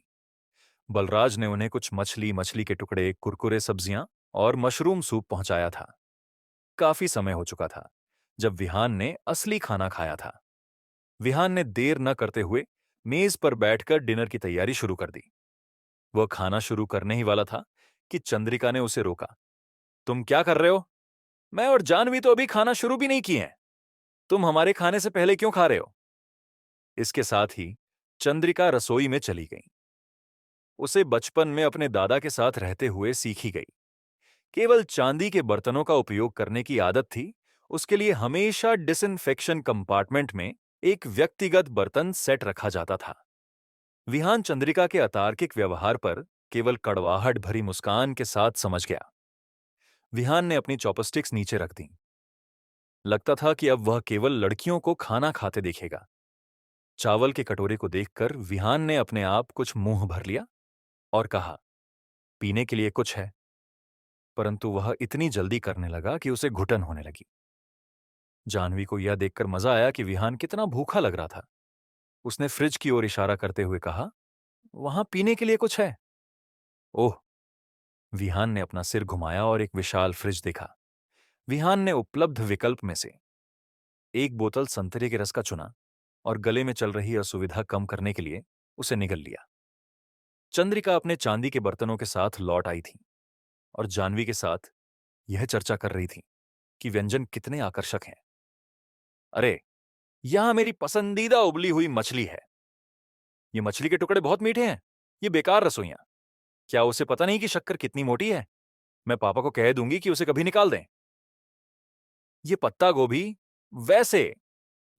बलराज ने उन्हें कुछ मछली, मछली के टुकड़े, कुरकुरे, सब्जियां और मशरूम सूप पहुंचाया था। काफी समय हो चुका था जब विहान ने असली खाना खाया था। विहान ने देर न करते हुए मेज पर बैठकर डिनर की तैयारी शुरू कर दी। वह खाना शुरू करने ही वाला था कि चंद्रिका ने उसे रोका। तुम क्या कर रहे हो? मैं और जानवी तो अभी खाना शुरू भी नहीं किए हैं। तुम हमारे खाने से पहले क्यों खा रहे हो? इसके साथ ही चंद्रिका रसोई में चली गई। उसे बचपन में अपने दादा के साथ रहते हुए सीखी गई। केवल चांदी के बर्तनों का उपयोग करने की आदत थी। उसके लिए हमेशा डिसइंफेक्शन कंपार्टमेंट में एक व्यक्तिगत बर्तन सेट रखा जाता था। विहान चंद्रिका के अतार्किक व्यवहार पर केवल कड़वाहट भरी मुस्कान के साथ समझ गया। विहान ने अपनी चॉपस्टिक्स नीचे रख दी। लगता था कि अब वह केवल लड़कियों को खाना खाते देखेगा। चावल के कटोरे को देखकर विहान ने अपने आप कुछ मुंह भर लिया और कहा, पीने के लिए कुछ है? परंतु वह इतनी जल्दी करने लगा कि उसे घुटन होने लगी। जानवी को यह देखकर मजा आया कि विहान कितना भूखा लग रहा था। उसने फ्रिज की ओर इशारा करते हुए कहा, वहां पीने के लिए कुछ है? ओह! विहान ने अपना सिर घुमाया और एक विशाल फ्रिज देखा। विहान ने उपलब्ध विकल्प में से एक बोतल संतरे के रस का चुना और गले में चल रही असुविधा कम करने के लिए उसे निगल लिया। चंद्रिका अपने चांदी के बर्तनों के साथ लौट आई थी और जानवी के साथ यह चर्चा कर रही थी कि व्यंजन कितने आकर्षक हैं। अरे, यहां मेरी पसंदीदा उबली हुई मछली है। ये मछली के टुकड़े बहुत मीठे हैं। ये बेकार रसोइयां। क्या उसे पता नहीं कि शक्कर कितनी मोटी है? मैं पापा को कह दूंगी कि उसे कभी निकाल दें। ये पत्ता गोभी, वैसे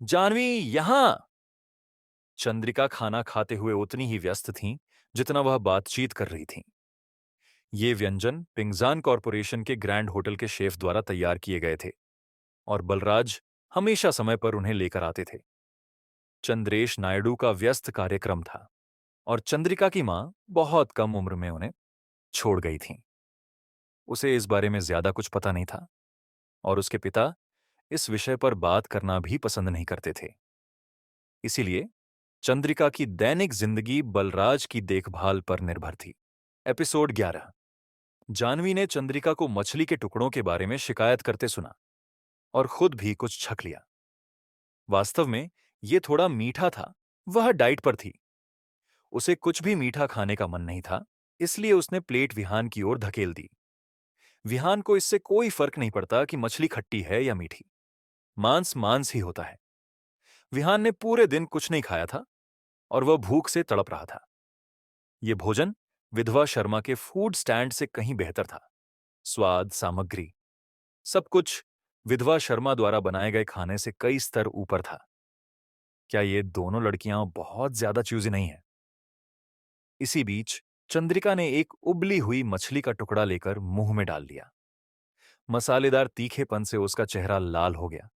जानवी यहां। चंद्रिका खाना खाते हुए उतनी ही व्यस्त थीं जितना वह बातचीत कर रही थीं। ये व्यंजन पिंगजान कॉरपोरेशन के ग्रैंड होटल के शेफ द्वारा तैयार किए गए थे और बलराज हमेशा समय पर उन्हें लेकर आते थे। चंद्रेश नायडू का व्यस्त कार्यक्रम था और चंद्रिका की मां बहुत कम उम्र में उन्हें छोड़ गई थीं। उसे इस बारे में ज्यादा कुछ पता नहीं था और उसके पिता इस विषय पर बात करना भी पसंद नहीं करते थे। इसीलिए चंद्रिका की दैनिक जिंदगी बलराज की देखभाल पर निर्भर थी। एपिसोड 11। जानवी ने चंद्रिका को मछली के टुकड़ों के बारे में शिकायत करते सुना और खुद भी कुछ छक लिया। वास्तव में यह थोड़ा मीठा था। वह डाइट पर थी। उसे कुछ भी मीठा खाने का मन नहीं था, इसलिए उसने प्लेट विहान की ओर धकेल दी। विहान को इससे कोई फर्क नहीं पड़ता कि मछली खट्टी है या मीठी। मांस मांस ही होता है। विहान ने पूरे दिन कुछ नहीं खाया था और वह भूख से तड़प रहा था। यह भोजन विधवा शर्मा के फूड स्टैंड से कहीं बेहतर था। स्वाद, सामग्री, सब कुछ विधवा शर्मा द्वारा बनाए गए खाने से कई स्तर ऊपर था। क्या ये दोनों लड़कियां बहुत ज्यादा चूजी नहीं है? इसी बीच चंद्रिका ने एक उबली हुई मछली का टुकड़ा लेकर मुंह में डाल लिया। मसालेदार तीखेपन से उसका चेहरा लाल हो गया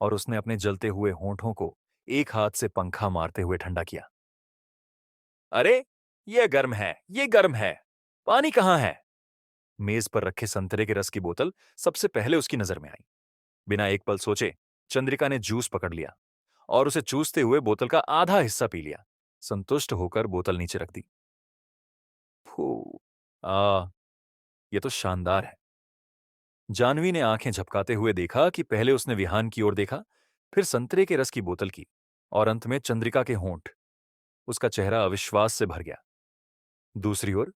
और उसने अपने जलते हुए होंठों को एक हाथ से पंखा मारते हुए ठंडा किया। अरे, ये गर्म है, ये गर्म है। पानी कहाँ है? मेज पर रखे संतरे के रस की बोतल सबसे पहले उसकी नजर में आई। बिना एक पल सोचे चंद्रिका ने जूस पकड़ लिया और उसे चूसते हुए बोतल का आधा हिस्सा पी लिया। संतुष्ट होकर बोतल नीचे रख दी। फू, आ, ये तो शानदार है। जानवी ने आंखें झपकाते हुए देखा कि पहले उसने विहान की ओर देखा, फिर संतरे के रस की बोतल की और अंत में चंद्रिका के होंठ। उसका चेहरा अविश्वास से भर गया। दूसरी ओर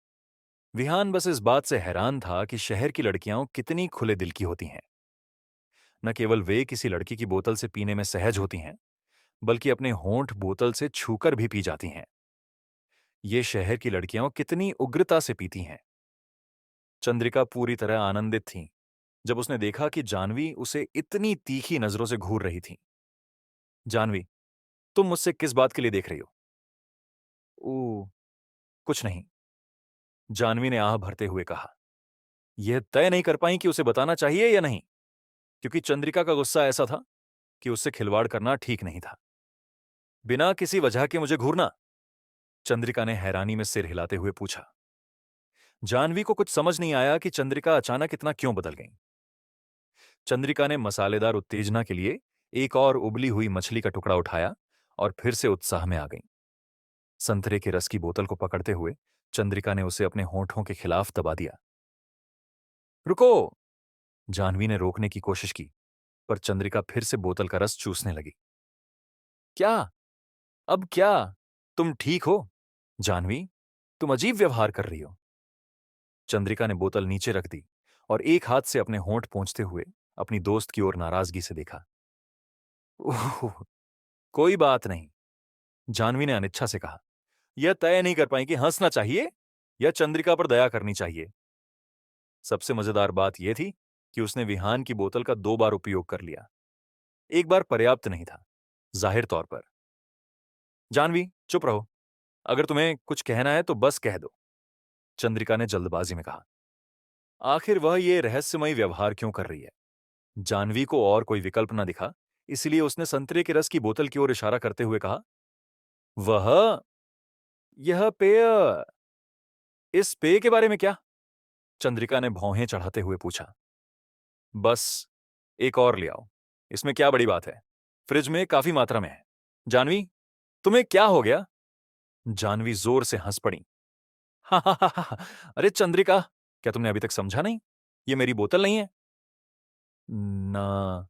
विहान बस इस बात से हैरान था कि शहर की लड़कियां कितनी खुले दिल की होती हैं। न केवल वे किसी लड़की की बोतल से पीने में सहज होती हैं, बल्कि अपने होंठ बोतल से छूकर भी पी जाती हैं। ये शहर की लड़कियां कितनी उग्रता से पीती हैं। चंद्रिका पूरी तरह आनंदित थी जब उसने देखा कि जानवी उसे इतनी तीखी नजरों से घूर रही थी। जानवी, तुम मुझसे किस बात के लिए देख रही हो? ओ, कुछ नहीं, जानवी ने आह भरते हुए कहा। यह तय नहीं कर पाई कि उसे बताना चाहिए या नहीं, क्योंकि चंद्रिका का गुस्सा ऐसा था कि उससे खिलवाड़ करना ठीक नहीं था। बिना किसी वजह के मुझे घूरना? चंद्रिका ने हैरानी में सिर हिलाते हुए पूछा। जानवी को कुछ समझ नहीं आया कि चंद्रिका अचानक इतना क्यों बदल गई। चंद्रिका ने मसालेदार उत्तेजना के लिए एक और उबली हुई मछली का टुकड़ा उठाया और फिर से उत्साह में आ गई। संतरे के रस की बोतल को पकड़ते हुए चंद्रिका ने उसे अपने होठों के खिलाफ दबा दिया। रुको! जाह्नवी ने रोकने की कोशिश की, पर चंद्रिका फिर से बोतल का रस चूसने लगी। क्या? अब क्या? तुम ठीक हो? जाह्नवी, तुम अजीब व्यवहार कर रही हो। चंद्रिका ने बोतल नीचे रख दी और एक हाथ से अपने होंठ पोंछते हुए अपनी दोस्त की ओर नाराजगी से देखा। ओह, कोई बात नहीं, जाह्नवी ने अनिच्छा से कहा। यह तय नहीं कर पाई कि हंसना चाहिए या चंद्रिका पर दया करनी चाहिए। सबसे मजेदार बात यह थी कि उसने विहान की बोतल का 2 बार उपयोग कर लिया। एक बार पर्याप्त नहीं था, जाहिर तौर पर। जाह्नवी, चुप रहो। अगर तुम्हें कुछ कहना है तो बस कह दो, चंद्रिका ने जल्दबाजी में कहा। आखिर वह ये रहस्यमयी व्यवहार क्यों कर रही है? जाह्नवी को और कोई विकल्प न दिखा, इसलिए उसने संतरे के रस की बोतल की ओर इशारा करते हुए कहा, वह यह पेय, इस पेय के बारे में क्या? चंद्रिका ने भौहें चढ़ाते हुए पूछा। बस एक और ले आओ, इसमें क्या बड़ी बात है? फ्रिज में काफी मात्रा में है। जाह्नवी, तुम्हें क्या हो गया? जाह्नवी जोर से हंस पड़ी। हा हा हा हा, अरे चंद्रिका, क्या तुमने अभी तक समझा नहीं? ये मेरी बोतल नहीं है। ना।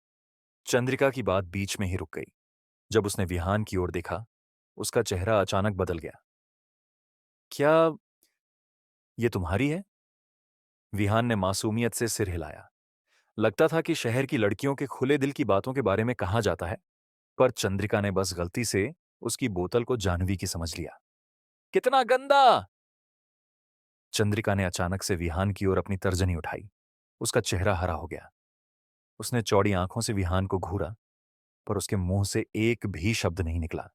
चंद्रिका की बात बीच में ही रुक गई। जब उसने विहान की ओर देखा, उसका चेहरा अचानक बदल गया। क्या ये तुम्हारी है? विहान ने मासूमियत से सिर हिलाया। लगता था कि शहर की लड़कियों के खुले दिल की बातों के बारे में कहा जाता है, पर चंद्रिका ने बस गलती से उसकी बोतल को जाह्नवी की समझ लिया। कितना गंदा! चंद्रिका ने अचानक से विहान की ओर अपनी तर्जनी उठाई। उसका चेहरा हरा हो गया। उसने चौड़ी आंखों से विहान को घूरा, पर उसके मुंह से एक भी शब्द नहीं निकला।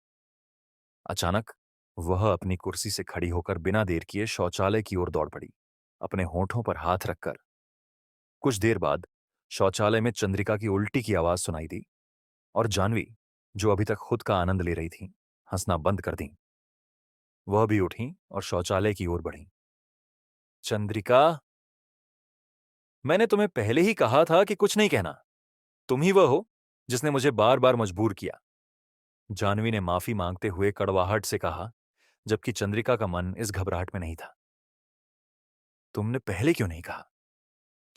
अचानक वह अपनी कुर्सी से खड़ी होकर बिना देर किए शौचालय की ओर दौड़ पड़ी, अपने होठों पर हाथ रखकर। कुछ देर बाद शौचालय में चंद्रिका की उल्टी की आवाज सुनाई दी और जाह्नवी, जो अभी तक खुद का आनंद ले रही थी, हंसना बंद कर दी। वह भी उठी और शौचालय की ओर बढ़ी। चंद्रिका, मैंने तुम्हें पहले ही कहा था कि कुछ नहीं कहना। तुम ही वह हो जिसने मुझे बार बार मजबूर किया, जाह्नवी ने माफी मांगते हुए कड़वाहट से कहा, जबकि चंद्रिका का मन इस घबराहट में नहीं था। तुमने पहले क्यों नहीं कहा?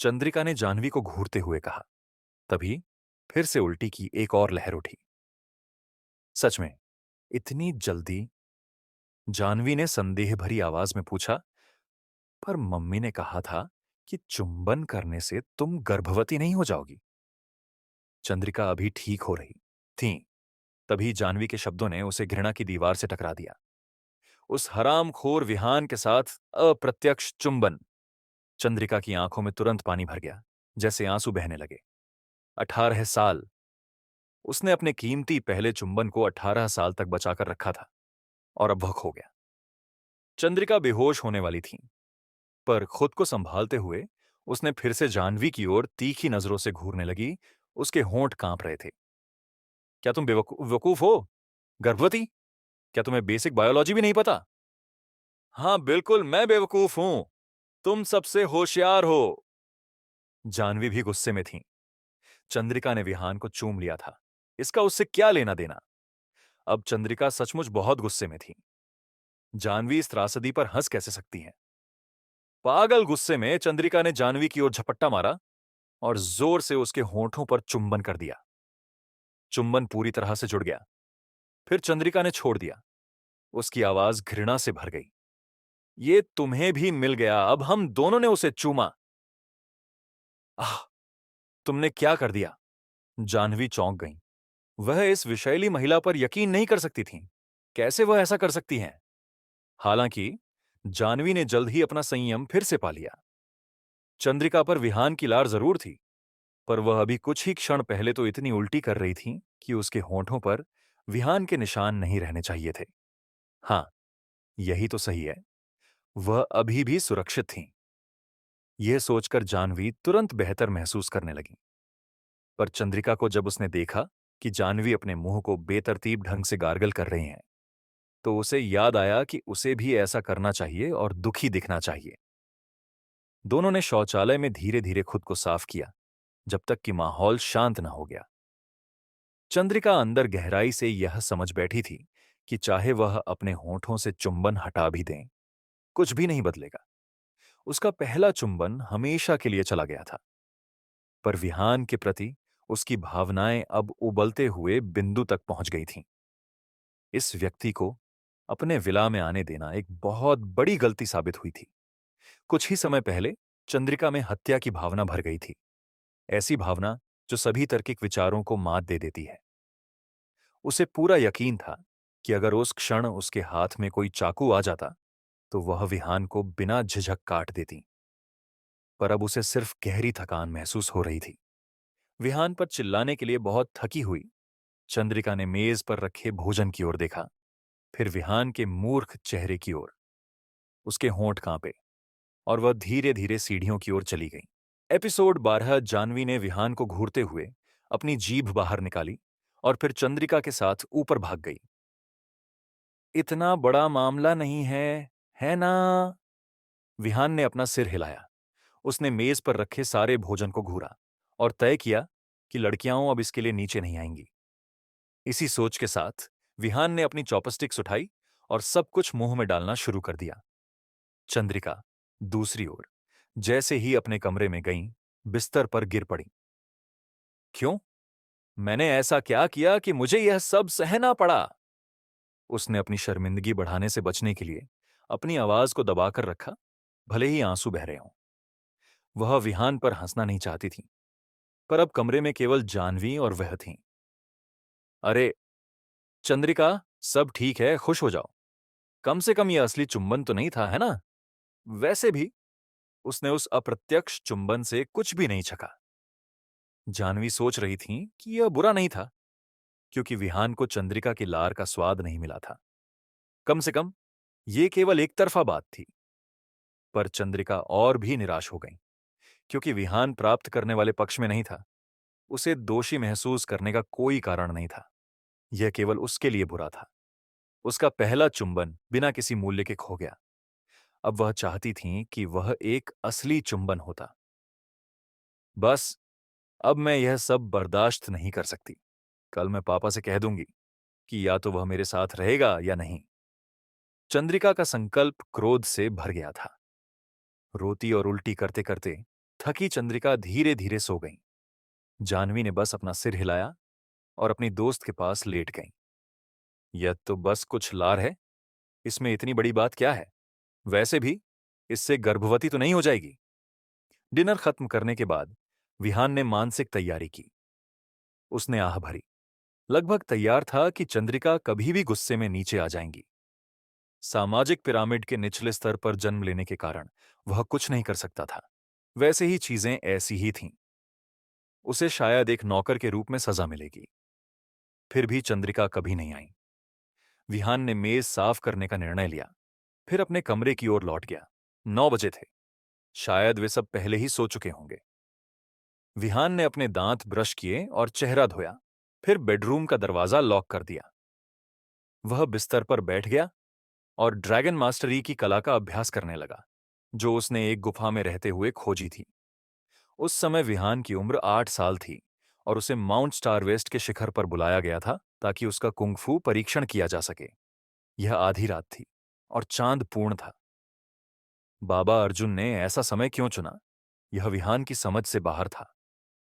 चंद्रिका ने जाह्नवी को घूरते हुए कहा। तभी फिर से उल्टी की एक और लहर उठी। सच में, इतनी जल्दी? जाह्नवी ने संदेह भरी आवाज में पूछा। पर मम्मी ने कहा था कि चुंबन करने से तुम गर्भवती नहीं हो जाओगी। चंद्रिका अभी ठीक हो रही थी, तभी जाह्नवी के शब्दों ने उसे घृणा की दीवार से टकरा दिया। उस हरामखोर विहान के साथ अप्रत्यक्ष चुंबन! चंद्रिका की आंखों में तुरंत पानी भर गया, जैसे आंसू बहने लगे। 18 साल! उसने अपने कीमती पहले चुंबन को 18 साल तक बचाकर रखा था, और अब वह खो गया। चंद्रिका बेहोश होने वाली थी, पर खुद को संभालते हुए उसने फिर से जाह्नवी की ओर तीखी नजरों से घूरने लगी। उसके होंठ कांप रहे थे। क्या तुम बेवकूफ हो? गर्भवती? क्या तुम्हें बेसिक बायोलॉजी भी नहीं पता? हाँ, बिल्कुल मैं बेवकूफ हूं। तुम सबसे होशियार हो। जाह्नवी भी गुस्से में थी। चंद्रिका ने विहान को चूम लिया था, इसका उससे क्या लेना देना? अब चंद्रिका सचमुच बहुत गुस्से में थी। जाह्नवी इस त्रासदी पर हंस कैसे सकती है? पागल गुस्से में चंद्रिका ने जाह्नवी की ओर झपट्टा मारा और जोर से उसके होंठों पर चुंबन कर दिया। चुंबन पूरी तरह से जुड़ गया। फिर चंद्रिका ने छोड़ दिया। उसकी आवाज घृणा से भर गई। ये तुम्हें भी मिल गया, अब हम दोनों ने उसे चूमा। आह! तुमने क्या कर दिया? जाह्नवी चौंक गई। वह इस विषैली महिला पर यकीन नहीं कर सकती थीं। कैसे वह ऐसा कर सकती हैं? हालांकि जाह्नवी ने जल्द ही अपना संयम फिर से पा लिया। चंद्रिका पर विहान की लार जरूर थी, पर वह अभी कुछ ही क्षण पहले तो इतनी उल्टी कर रही थी कि उसके होठों पर विहान के निशान नहीं रहने चाहिए थे। हाँ, यही तो सही है, वह अभी भी सुरक्षित थीं। यह सोचकर जाह्नवी तुरंत बेहतर महसूस करने लगी। पर चंद्रिका को जब उसने देखा कि जाह्नवी अपने मुंह को बेतरतीब ढंग से गार्गल कर रही हैं, तो उसे याद आया कि उसे भी ऐसा करना चाहिए और दुखी दिखना चाहिए। दोनों ने शौचालय में धीरे धीरे खुद को साफ किया, जब तक कि माहौल शांत न हो गया। चंद्रिका अंदर गहराई से यह समझ बैठी थी कि चाहे वह अपने होठों से चुंबन हटा भी दें, कुछ भी नहीं बदलेगा। उसका पहला चुंबन हमेशा के लिए चला गया था, पर विहान के प्रति उसकी भावनाएं अब उबलते हुए बिंदु तक पहुंच गई थीं। इस व्यक्ति को अपने विला में आने देना एक बहुत बड़ी गलती साबित हुई थी। कुछ ही समय पहले चंद्रिका में हत्या की भावना भर गई थी, ऐसी भावना जो सभी तार्किक विचारों को मात दे देती है। उसे पूरा यकीन था कि अगर उस क्षण उसके हाथ में कोई चाकू आ जाता तो वह विहान को बिना झिझक काट देती, पर अब उसे सिर्फ गहरी थकान महसूस हो रही थी। विहान पर चिल्लाने के लिए बहुत थकी हुई चंद्रिका ने मेज पर रखे भोजन की ओर देखा, फिर विहान के मूर्ख चेहरे की ओर। उसके होंठ कांपे और वह धीरे धीरे सीढ़ियों की ओर चली गई। एपिसोड 12 जानवी ने विहान को घूरते हुए अपनी जीभ बाहर निकाली और फिर चंद्रिका के साथ ऊपर भाग गई। इतना बड़ा मामला नहीं है ना? विहान ने अपना सिर हिलाया। उसने मेज पर रखे सारे भोजन को घूरा और तय किया कि लड़कियां अब इसके लिए नीचे नहीं आएंगी। इसी सोच के साथ विहान ने अपनी चॉपस्टिक्स उठाई और सब कुछ मुंह में डालना शुरू कर दिया। चंद्रिका दूसरी ओर जैसे ही अपने कमरे में गईं, बिस्तर पर गिर पड़ी। क्यों? मैंने ऐसा क्या किया कि मुझे यह सब सहना पड़ा? उसने अपनी शर्मिंदगी बढ़ाने से बचने के लिए अपनी आवाज को दबाकर रखा, भले ही आंसू बह रहे हों। वह विहान पर हंसना नहीं चाहती थी, पर अब कमरे में केवल जानवी और वह थीं। अरे चंद्रिका, सब ठीक है, खुश हो जाओ। कम से कम यह असली चुंबन तो नहीं था, है ना? वैसे भी उसने उस अप्रत्यक्ष चुंबन से कुछ भी नहीं छका। जानवी सोच रही थी कि यह बुरा नहीं था, क्योंकि विहान को चंद्रिका की लार का स्वाद नहीं मिला था। कम से कम ये केवल एक तरफा बात थी। पर चंद्रिका और भी निराश हो गई, क्योंकि विहान प्राप्त करने वाले पक्ष में नहीं था। उसे दोषी महसूस करने का कोई कारण नहीं था। यह केवल उसके लिए बुरा था। उसका पहला चुंबन बिना किसी मूल्य के खो गया। अब वह चाहती थी कि वह एक असली चुंबन होता। बस, अब मैं यह सब बर्दाश्त नहीं कर सकती। कल मैं पापा से कह दूंगी कि या तो वह मेरे साथ रहेगा या नहीं। चंद्रिका का संकल्प क्रोध से भर गया था। रोती और उल्टी करते करते थकी चंद्रिका धीरे धीरे सो गई। जानवी ने बस अपना सिर हिलाया और अपनी दोस्त के पास लेट गई। यह तो बस कुछ लार है, इसमें इतनी बड़ी बात क्या है? वैसे भी इससे गर्भवती तो नहीं हो जाएगी। डिनर खत्म करने के बाद विहान ने मानसिक तैयारी की। उसने आह भरी। लगभग तैयार था कि चंद्रिका कभी भी गुस्से में नीचे आ जाएंगी। सामाजिक पिरामिड के निचले स्तर पर जन्म लेने के कारण वह कुछ नहीं कर सकता था। वैसे ही चीजें ऐसी ही थीं। उसे शायद एक नौकर के रूप में सजा मिलेगी। फिर भी चंद्रिका कभी नहीं आई। विहान ने मेज साफ करने का निर्णय लिया, फिर अपने कमरे की ओर लौट गया। 9 बजे थे। शायद वे सब पहले ही सो चुके होंगे। विहान ने अपने दांत ब्रश किए और चेहरा धोया, फिर बेडरूम का दरवाजा लॉक कर दिया। वह बिस्तर पर बैठ गया और ड्रैगन मास्टरी की कला का अभ्यास करने लगा, जो उसने एक गुफा में रहते हुए खोजी थी। उस समय विहान की उम्र 8 साल थी और उसे माउंट स्टार वेस्ट के शिखर पर बुलाया गया था ताकि उसका कुंग-फू परीक्षण किया जा सके। यह आधी रात थी और चांद पूर्ण था। बाबा अर्जुन ने ऐसा समय क्यों चुना, यह विहान की समझ से बाहर था,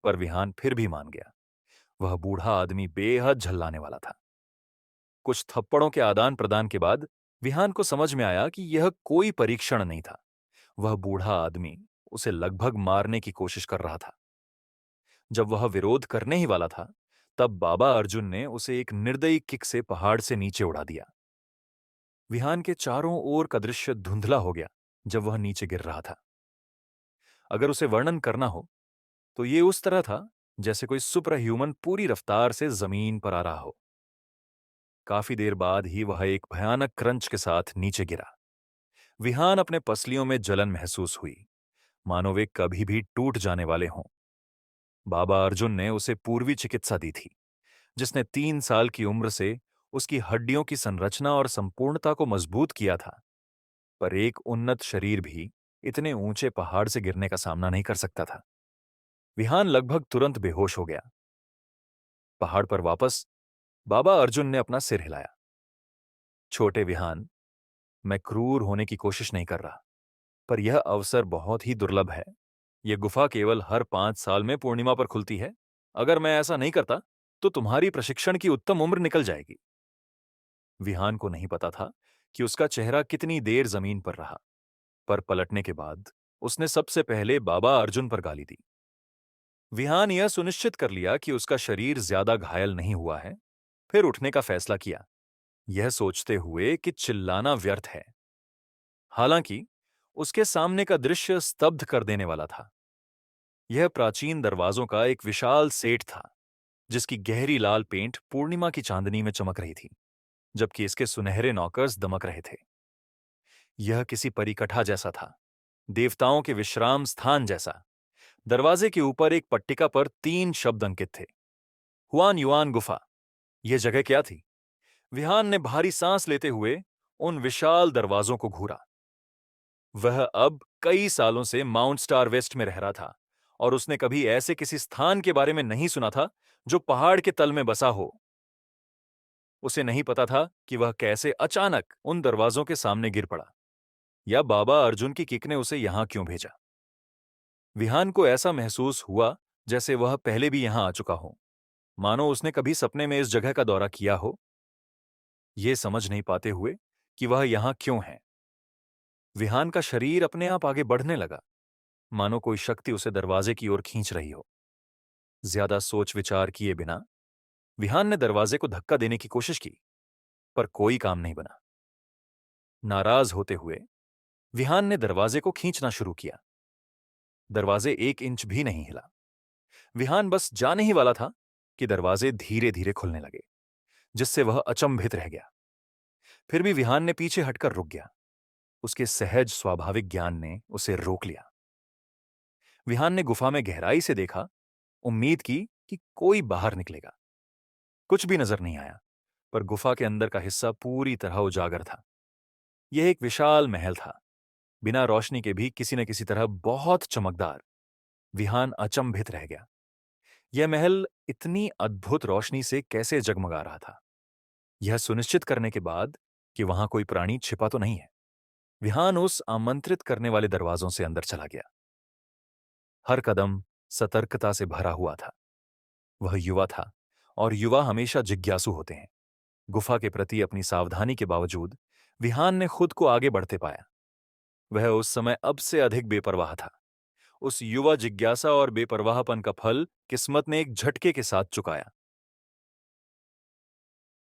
पर विहान फिर भी मान गया। वह बूढ़ा आदमी बेहद झल्लाने वाला था। कुछ थप्पड़ों के आदान प्रदान के बाद विहान को समझ में आया कि यह कोई परीक्षण नहीं था। वह बूढ़ा आदमी उसे लगभग मारने की कोशिश कर रहा था। जब वह विरोध करने ही वाला था, तब बाबा अर्जुन ने उसे एक निर्दयी किक से पहाड़ से नीचे उड़ा दिया। विहान के चारों ओर का दृश्य धुंधला हो गया जब वह नीचे गिर रहा था। अगर उसे वर्णन करना हो तो ये उस तरह था जैसे कोई सुपर ह्यूमन पूरी रफ्तार से जमीन पर आ रहा हो। काफी देर बाद ही वह एक भयानक क्रंच के साथ नीचे गिरा। विहान अपने पसलियों में जलन महसूस हुई, मानो वे कभी भी टूट जाने वाले हों। बाबा अर्जुन ने उसे पूर्वी चिकित्सा दी थी, जिसने 3 साल की उम्र से उसकी हड्डियों की संरचना और संपूर्णता को मजबूत किया था। पर एक उन्नत शरीर भी इतने ऊंचे पहाड़ से गिरने का सामना नहीं कर सकता था। विहान लगभग तुरंत बेहोश हो गया। पहाड़ पर वापस बाबा अर्जुन ने अपना सिर हिलाया। छोटे विहान, मैं क्रूर होने की कोशिश नहीं कर रहा, पर यह अवसर बहुत ही दुर्लभ है। यह गुफा केवल हर 5 साल में पूर्णिमा पर खुलती है। अगर मैं ऐसा नहीं करता, तो तुम्हारी प्रशिक्षण की उत्तम उम्र निकल जाएगी। विहान को नहीं पता था कि उसका चेहरा कितनी देर जमीन पर रहा, पर पलटने के बाद उसने सबसे पहले बाबा अर्जुन पर गाली दी। विहान यह सुनिश्चित कर लिया कि उसका शरीर ज्यादा घायल नहीं हुआ है, फिर उठने का फैसला किया, यह सोचते हुए कि चिल्लाना व्यर्थ है। हालांकि उसके सामने का दृश्य स्तब्ध कर देने वाला था। यह प्राचीन दरवाजों का एक विशाल सेट था, जिसकी गहरी लाल पेंट पूर्णिमा की चांदनी में चमक रही थी, जबकि इसके सुनहरे नॉकर्स दमक रहे थे। यह किसी परिकठा जैसा था, देवताओं के विश्राम स्थान जैसा। दरवाजे के ऊपर एक पट्टिका पर 3 शब्द अंकित थे, हुआन युआन गुफा। यह जगह क्या थी? विहान ने भारी सांस लेते हुए उन विशाल दरवाजों को घूरा। वह अब कई सालों से माउंट स्टार वेस्ट में रह रहा था, और उसने कभी ऐसे किसी स्थान के बारे में नहीं सुना था जो पहाड़ के तल में बसा हो। उसे नहीं पता था कि वह कैसे अचानक उन दरवाजों के सामने गिर पड़ा, या बाबा अर्जुन की किक ने उसे यहां क्यों भेजा। विहान को ऐसा महसूस हुआ जैसे वह पहले भी यहां आ चुका हो, मानो उसने कभी सपने में इस जगह का दौरा किया हो। यह समझ नहीं पाते हुए कि वह यहां क्यों है, विहान का शरीर अपने आप आगे बढ़ने लगा, मानो कोई शक्ति उसे दरवाजे की ओर खींच रही हो। ज्यादा सोच विचार किए बिना विहान ने दरवाजे को धक्का देने की कोशिश की, पर कोई काम नहीं बना। नाराज होते हुए विहान ने दरवाजे को खींचना शुरू किया। दरवाजे 1 इंच भी नहीं हिला। विहान बस जाने ही वाला था कि दरवाजे धीरे धीरे खुलने लगे, जिससे वह अचंभित रह गया। फिर भी विहान ने पीछे हटकर रुक गया। उसके सहज स्वाभाविक ज्ञान ने उसे रोक लिया। विहान ने गुफा में गहराई से देखा, उम्मीद की कि कोई बाहर निकलेगा। कुछ भी नजर नहीं आया, पर गुफा के अंदर का हिस्सा पूरी तरह उजागर था। यह एक विशाल महल था, बिना रोशनी के भी किसी न किसी तरह बहुत चमकदार। विहान अचंभित रह गया। यह महल इतनी अद्भुत रोशनी से कैसे जगमगा रहा था, यह सुनिश्चित करने के बाद कि वहां कोई प्राणी छिपा तो नहीं है, विहान उस आमंत्रित करने वाले दरवाजों से अंदर चला गया। हर कदम सतर्कता से भरा हुआ था। वह युवा था, और युवा हमेशा जिज्ञासु होते हैं। गुफा के प्रति अपनी सावधानी के बावजूद विहान ने खुद को आगे बढ़ते पाया। वह उस समय अब से अधिक बेपरवाह था। उस युवा जिज्ञासा और बेपरवाहपन का फल किस्मत ने एक झटके के साथ चुकाया।